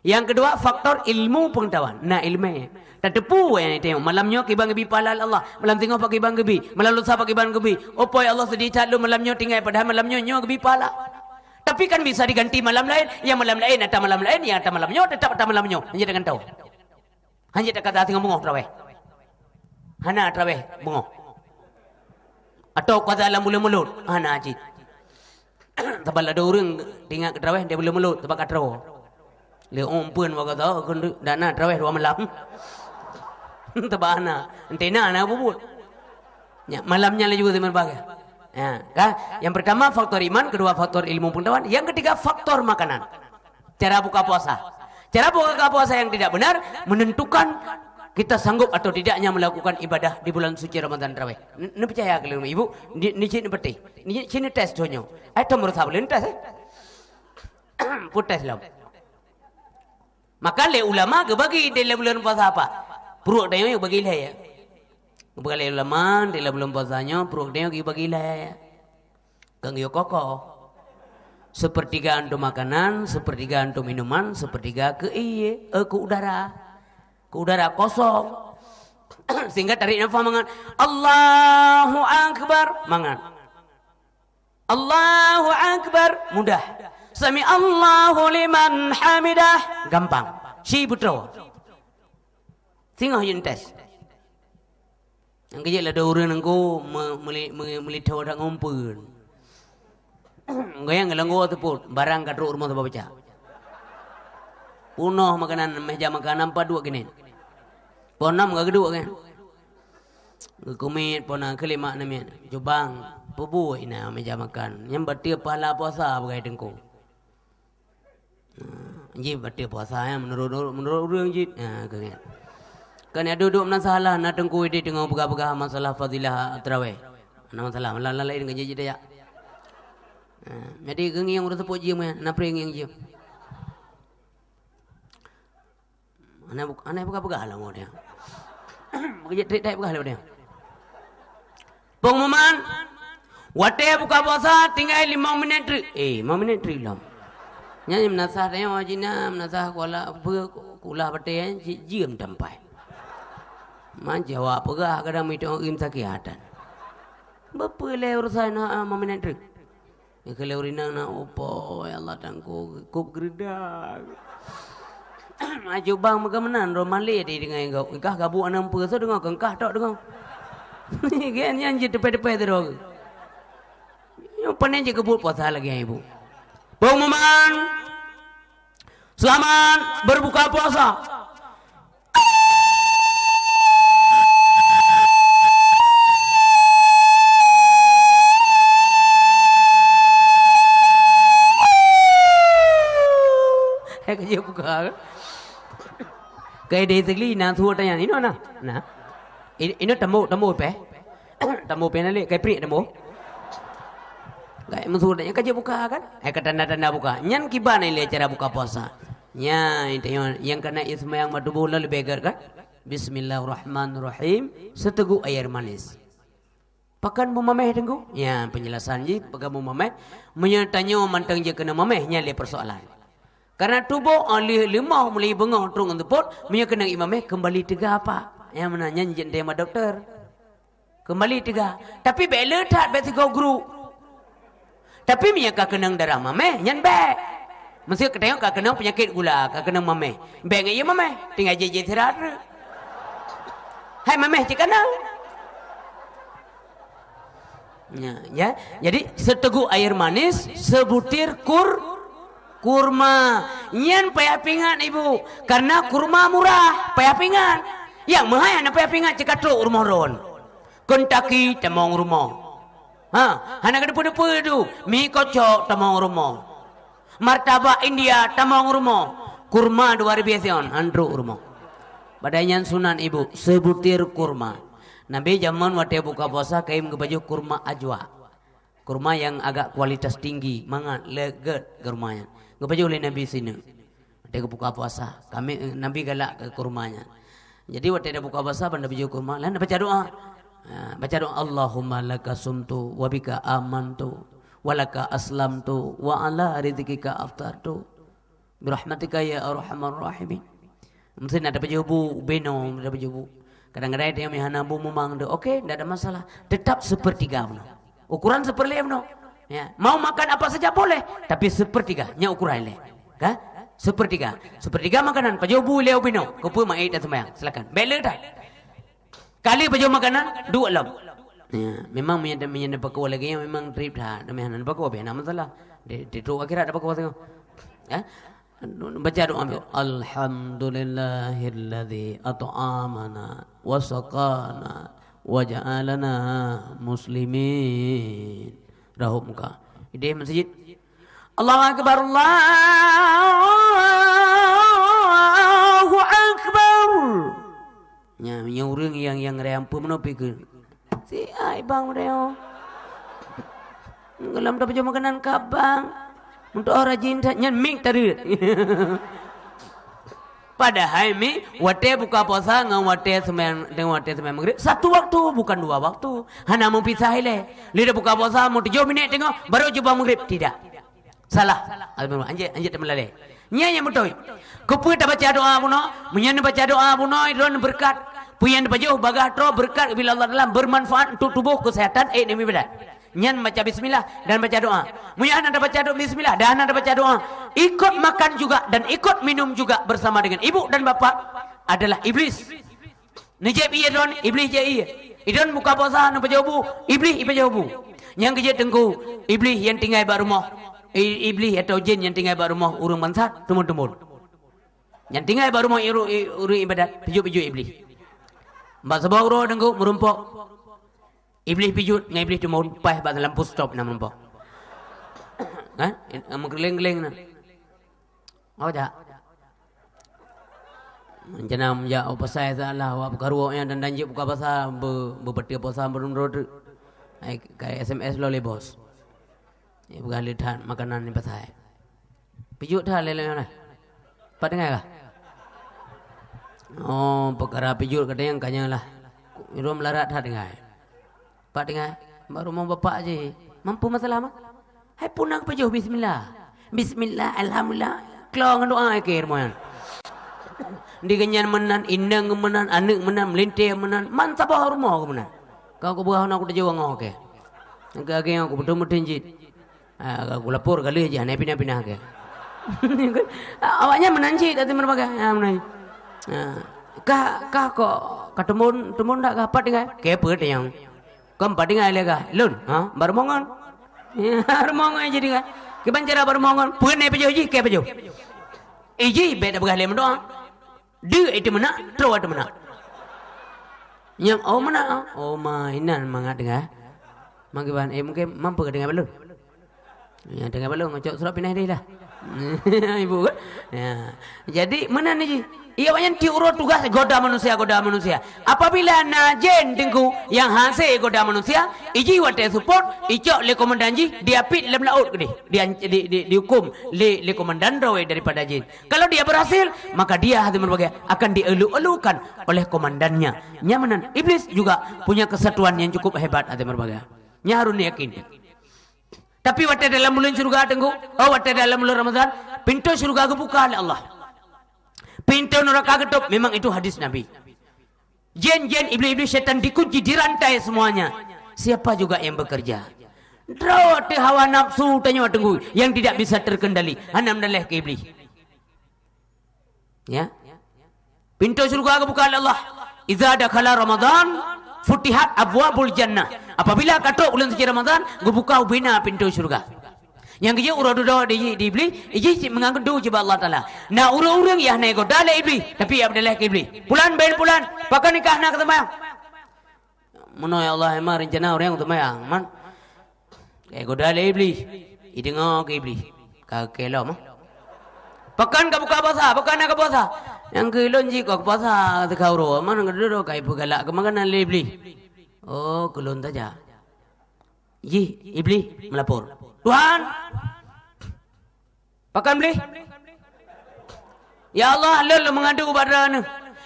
Yang kedua faktor ilmu pengetahuan. Nah ilmunya. Tak tepu yang tengok. Malamnya kibang gebi palal Allah. Malam tengok pakai bang gebi. Malam lusa pakai bang gebi. Opoi Allah sedih cat lu malamnya tinggal. Padahal malamnya nyo gebi pala. Tapi kan bisa diganti malam lain. Yang malam lain atau malam lain. Yang atau malamnya tetap atau malamnya. Hanya dengan tahu. Hanya tak kata tengok bungoh terawih. Hana terawih bungoh. Atau kata alam mulut. Hana ajit. Sebab ada orang tinggal terawih dia mulut. Sebab kata terawih. Dia pun kata dana terawih 2 malam. Tebana, antena nak bubut. Ya, malamnya juga berbagai. Ya, kan? Yang pertama faktor iman, kedua faktor ilmu pengetahuan, yang ketiga faktor makanan. Cara buka puasa. Cara buka puasa yang tidak benar menentukan kita sanggup atau tidaknya melakukan ibadah di bulan suci Ramadan tarawih. Ni percaya ke ibu? Ni cini peti. Ni cini tes donyo. Ai to menurut sabulin tes. Put tes lah. Maka le ulama ke bagi dalam bulan puasa apa? Perut dia yang bagi lah ya. Bagi ulama dalam bulan puasanya perut dia yang bagi lah ya. Ganggu kokoh. Sepertiga untuk makanan, sepertiga untuk minuman, sepertiga ke udara. Ke udara kosong. Sehingga tarik nafas mangan. Allahu Akbar. Mangan. Allahu Akbar. Mudah. Sami Allahu liman hamidah. Gampang. Si putra. Tengok yang tes. Yang kejap ada orang yang melitau dan ngumpul. Gaya ngelanggu tu pun barang kat rumah tu baca. Punoh makanan meja makanan apa dua gini. Ponam enggak kedua kan. Kumit pona kelima namanya. Jubang pubu ina meja makan. Yang berarti pahala puasa bagai dengku. Ji berarti puasa yang menurut orang ji. Kan. Kan ada duduk masalah nak tengku ini dengan pegah-pegah masalah fadilah tarawih. Ana masalah lain dengan jadi dia. Jadi gengi yang udah sepuk jiam ya, nak pering yang jiam. Ana pegah-pegah lah mau dia. Bekerja trik pegah lah dia. Pengumuman Wate buka puasa tinggal 5 minit. 5 minit lam. Nya menasah tanya wajina menasah kula bate jiem tampai. Man jawab pegah kadang mitong im sakiatan. Bapa le urusan 5 minit. Ya kalau rinang na opo ya Allah tangku kup gerdak. Maju bang megamenan romale di dengan engkau. Engkah gabu anam puasa dengan engkah tok dengan. Kan yang je tepe-tepe terus. Yang panen je kebut puasa lagi ibu. Pengumuman selamat berbuka puasa. Kerja buka. Kayak dia tegli na thua tanya ini na. Nah. Ini temu pe. Temu pe nale kayak pri temu. Kayak musuh tanya kerja buka kan? Tanda-tanda buka. Nyan kibana ile cara buka puasa. Nya yang kena ismayang madubu lalu begar kan? Bismillahirrahmanirrahim. Seteguk air manis. Pakan memameh tengku? Ya penjelasan je pakan memameh. Menyertanya mantang je kena mameh nya le persoalan. Karena tubuh alih lemah mulai bengong terung untuk pot, punya kena imameh kembali tiga apa? Yang menanya jenderal sama doktor. Kembali tiga. Tapi bela tak besi kau guru. Tapi punya kak kenang darah mameh, nyan be. Mesti ketengok kak kenang penyakit gula, kak kenang mameh. Be ngaya mameh, tinggal jeje serat. Hai mameh cik kenang. Ya, jadi seteguk air manis, sebutir kurma. Nyan payah pingat ibu. Karena kurma murah, payah pingat. Yang mahal nak payah pingat cekatruk rumah ron. Kentucky temong rumah. Hana kedepu-depu itu. Mi kocok temong rumah. Martabak India temong rumah. Kurma luar biasa andruk rumah. Padahal sunan ibu sebutir kurma. Nabi zaman waktu buka puasa kaim ke baju kurma ajwa. Kurma yang agak kualitas tinggi, mangat leget kurmanya. Kepada oleh Nabi sini. Dia buka puasa. Kami Nabi galak ke kurmanya. Jadi waktu dia buka puasa pada baju kurma, lain baca doa. Baca doa Allahumma laka sumtu wa bika amantu wa laka aslamtu wa ala rizqika aftartu bi rahmatika ya arhamar rahimin. Mesti ada baju bu beno, ada baju bu. Kadang-kadang dia mihana bu memang do. Okey, tidak ada masalah. Tetap sepertiga benar. Ukuran sepertiga benar. Ya, mau makan apa saja boleh, tapi sepertiga nya ukuran le. Kan? Sepertiga. Sepertiga makanan pajobu leo bino. Kupu mai dah sembahyang. Silakan. Bela dah. Kali pajobu makanan 2 lam. Ya, memang menyenda pakwa lagi yang memang trip dah. Demi hanan pakwa be nama masalah. Di tu akhirat ada pakwa tengok. Ya. Baca doa ambil. Alhamdulillahilladzi at'amana wa saqana wa ja'alana muslimin. Rahub muka. Di masjid. Allahu Akbar, Allahu Akbar. Nya orang yang reampu menopi ke. Si ai bang reo. Ngelam dapat jom makanan kabang. Untuk orang jin nyan mik tadi. Padahal mi wate buka puasa ngan wate sembahyang dengan wate sembahyang maghrib satu waktu bukan 2 waktu. Hana mau pisah le. Lidah buka puasa mau 7 minit tengok baru jumpa maghrib tidak. Salah. Anjir temelale. Nya yang betul. Kupu tak baca doa puno, munyan baca doa puno idon berkat. Puyan baju bagah tro berkat bila Allah dalam bermanfaat untuk tubuh kesehatan demi badan. Nyan baca bismillah dan baca doa. Munyan anda baca doa bismillah dan anda baca doa. Ikut makan juga dan ikut minum juga bersama dengan ibu dan bapa adalah iblis. Nejep iya don iblis je iya. Idon buka puasa nak baca bu, iblis ibu jauh. Yang kerja tengku iblis yang tinggal di rumah. Iblis atau jin yang tinggal di rumah urung bangsat tumun-tumun. Yang tinggal di rumah urung ibadat pijut-pijut iblis. Mbak sebab roh tengku merumpok. Iblis pijut dengan iblis tumun pas pada lampu stop nak merumpok. Kan? Menggeleng-geleng nak. Apa tak? Jangan ya apa saya salah apa karuanya dan danjik buka pasal berbetul pasal berundur. Kayak SMS lo le bos. Ya bukan lihat makanan ni pasal. Pijut dah lele mana? Pak dengar kah? Oh, perkara pijut kata yang kanya lah. Irom larat dah dengar. Pak dengar. Baru mau bapak je. Mampu masalah mah? Hai punang pejuh bismillah. Bismillah, alhamdulillah. Kelong doa akhir moyan. Di kenyan menan, indang menan, anak menan, melintir menan. Man sabah rumah aku menan. Kau aku berah aku dah jawab ngau ke. Agak aku betul-betul jit. Aku lapor kali aja, pindah-pindah ke. Awaknya menanci tadi merbaga. Menanci. Kah kok ketemu tak kapat dengan? Kepet yang. Keempat dengan lega. Lun, baru mongon. Baru mongon jadi kan. Keban cara baru mongon. Pun naik pejuh ji, ke pejuh. Iji beda begah lem doang. Dia itu mana, terus itu mana. Yang mana? Oh mainan mangat dengar. Mangkiban, mungkin mampu dengar belum? Ya dengar belum? Ngocok surat pindah dia lah. Ibu kan? Ya. Jadi mana ni? Ia banyak diurut tugas goda manusia. Apabila najen tinggu yang hasil goda manusia, iji wate support, icok le komandanji, dia pit lem laut gede, dihukum le komandan rawe daripada jin. Kalau dia berhasil, maka dia hati berbagai akan dielu-elukan oleh komandannya. Nyamanan iblis juga punya kesatuan yang cukup hebat hati berbagai. Nya harus yakin. Tapi wate dalam bulan surga tenggu, wate dalam bulan Ramadan, pintu surga kebuka oleh Allah. Pintu neraka ketup, memang itu hadis Nabi. Jin-jin, iblis-iblis, syaitan dikunci, dirantai semuanya. Siapa juga yang bekerja? Drawati hawa nafsu tanya tenggu yang tidak bisa terkendali. Hanam daleh ke iblis. Ya. Pintu surga kebuka oleh Allah. Idza dakhala Ramadan, futihat abwabul jannah. Apabila katuk bulan suci Ramadan, kebuka ubina pintu surga. Yang kerja urut-urut di iblis, iji menganggap doa jebak Allah Ta'ala. Nah urang-urang yang naik goda lah iblis, tapi abdallah ke iblis. Pulan bain pulan, pakai nikah nak ketemayang. Mana ya Allah emang rencana orang ketemayang. Man, kayak goda lah iblis, idengok ke iblis. Kau kelo mah. Pakan kau buka puasa, pakan nak puasa. Yang kelon ji kau puasa kau roh, mana kedua kau ibu galak kemakanan lah iblis. Oh kelon saja. Ji iblis melapor. Tuhan, pakan beli. Ya Allah, lol mengadu kepada anu.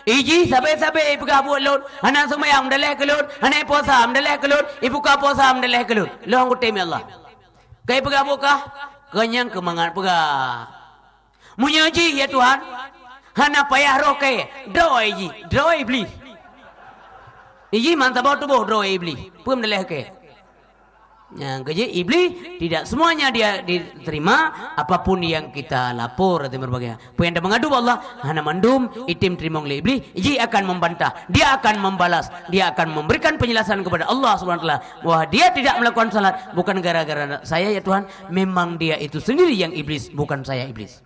Iji sampai ibu kau buat lol. Anak semayang mendalah ke lol. Anak puasa mendalah ke lol. Ibu kau puasa mendalah ke lol. Lo anggut temi Allah. Kau ibu kau buka, kenyang kemangat pegah. Munyaji ya Tuhan. Hana payah roke. Doa iji, doa iblis. Iji mantap tubuh doa iblis. Pun mendalah ke. Yang kerja iblis tidak semuanya dia diterima apapun yang kita lapor atau berbagai. Puan yang mengadu Allah hana mandum itim terima oleh iblis, dia akan membantah, dia akan membalas, dia akan memberikan penjelasan kepada Allah Subhanahu wa taala bahwa dia tidak melakukan salat bukan gara-gara saya ya Tuhan, memang dia itu sendiri yang iblis, bukan saya iblis.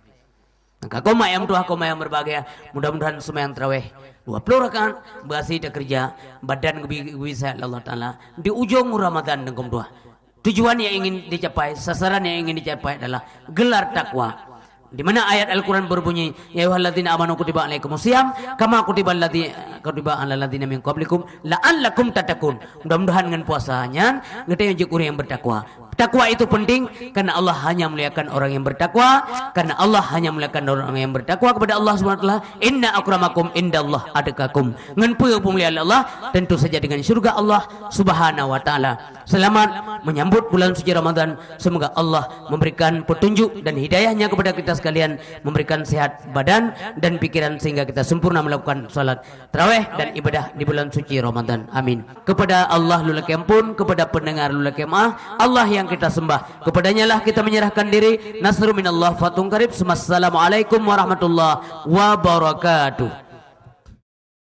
Maka kau mayam tuah kau mayam berbagai, mudah-mudahan semayang tarawih 20 rakaat berhasil kerja badan bisa Allah Taala di ujung Ramadan dengan doa. Tujuan yang ingin dicapai, sasaran yang ingin dicapai adalah gelar takwa. Di mana ayat Al-Quran berbunyi, ya ayyuhalladzina amanu kutiba alaikumusiyam kama kutiba alal ladzina min qablikum la'allakum tattaqun. Mudah-mudahan dengan puasanya ngete yang orang yang bertakwa. Takwa itu penting karena Allah hanya memuliakan orang yang bertakwa, karena Allah hanya memuliakan orang yang bertakwa kepada Allah Subhanahu wa taala. Inna akramakum indallah atqakum. Ngan pemuliaan Allah tentu saja dengan surga Allah Subhanahu wa taala. Selamat menyambut bulan suci Ramadan. Semoga Allah memberikan petunjuk dan hidayahnya kepada kita sekalian, memberikan sehat badan dan pikiran sehingga kita sempurna melakukan salat tarawih dan ibadah di bulan suci Ramadan. Amin. Kepada Allah lulakem pun, kepada pendengar lulakem Allah yang kita sembah, kepadanya lah kita menyerahkan diri. Nasrul minallah fatung karib. Assalamualaikum warahmatullahi wabarakatuh.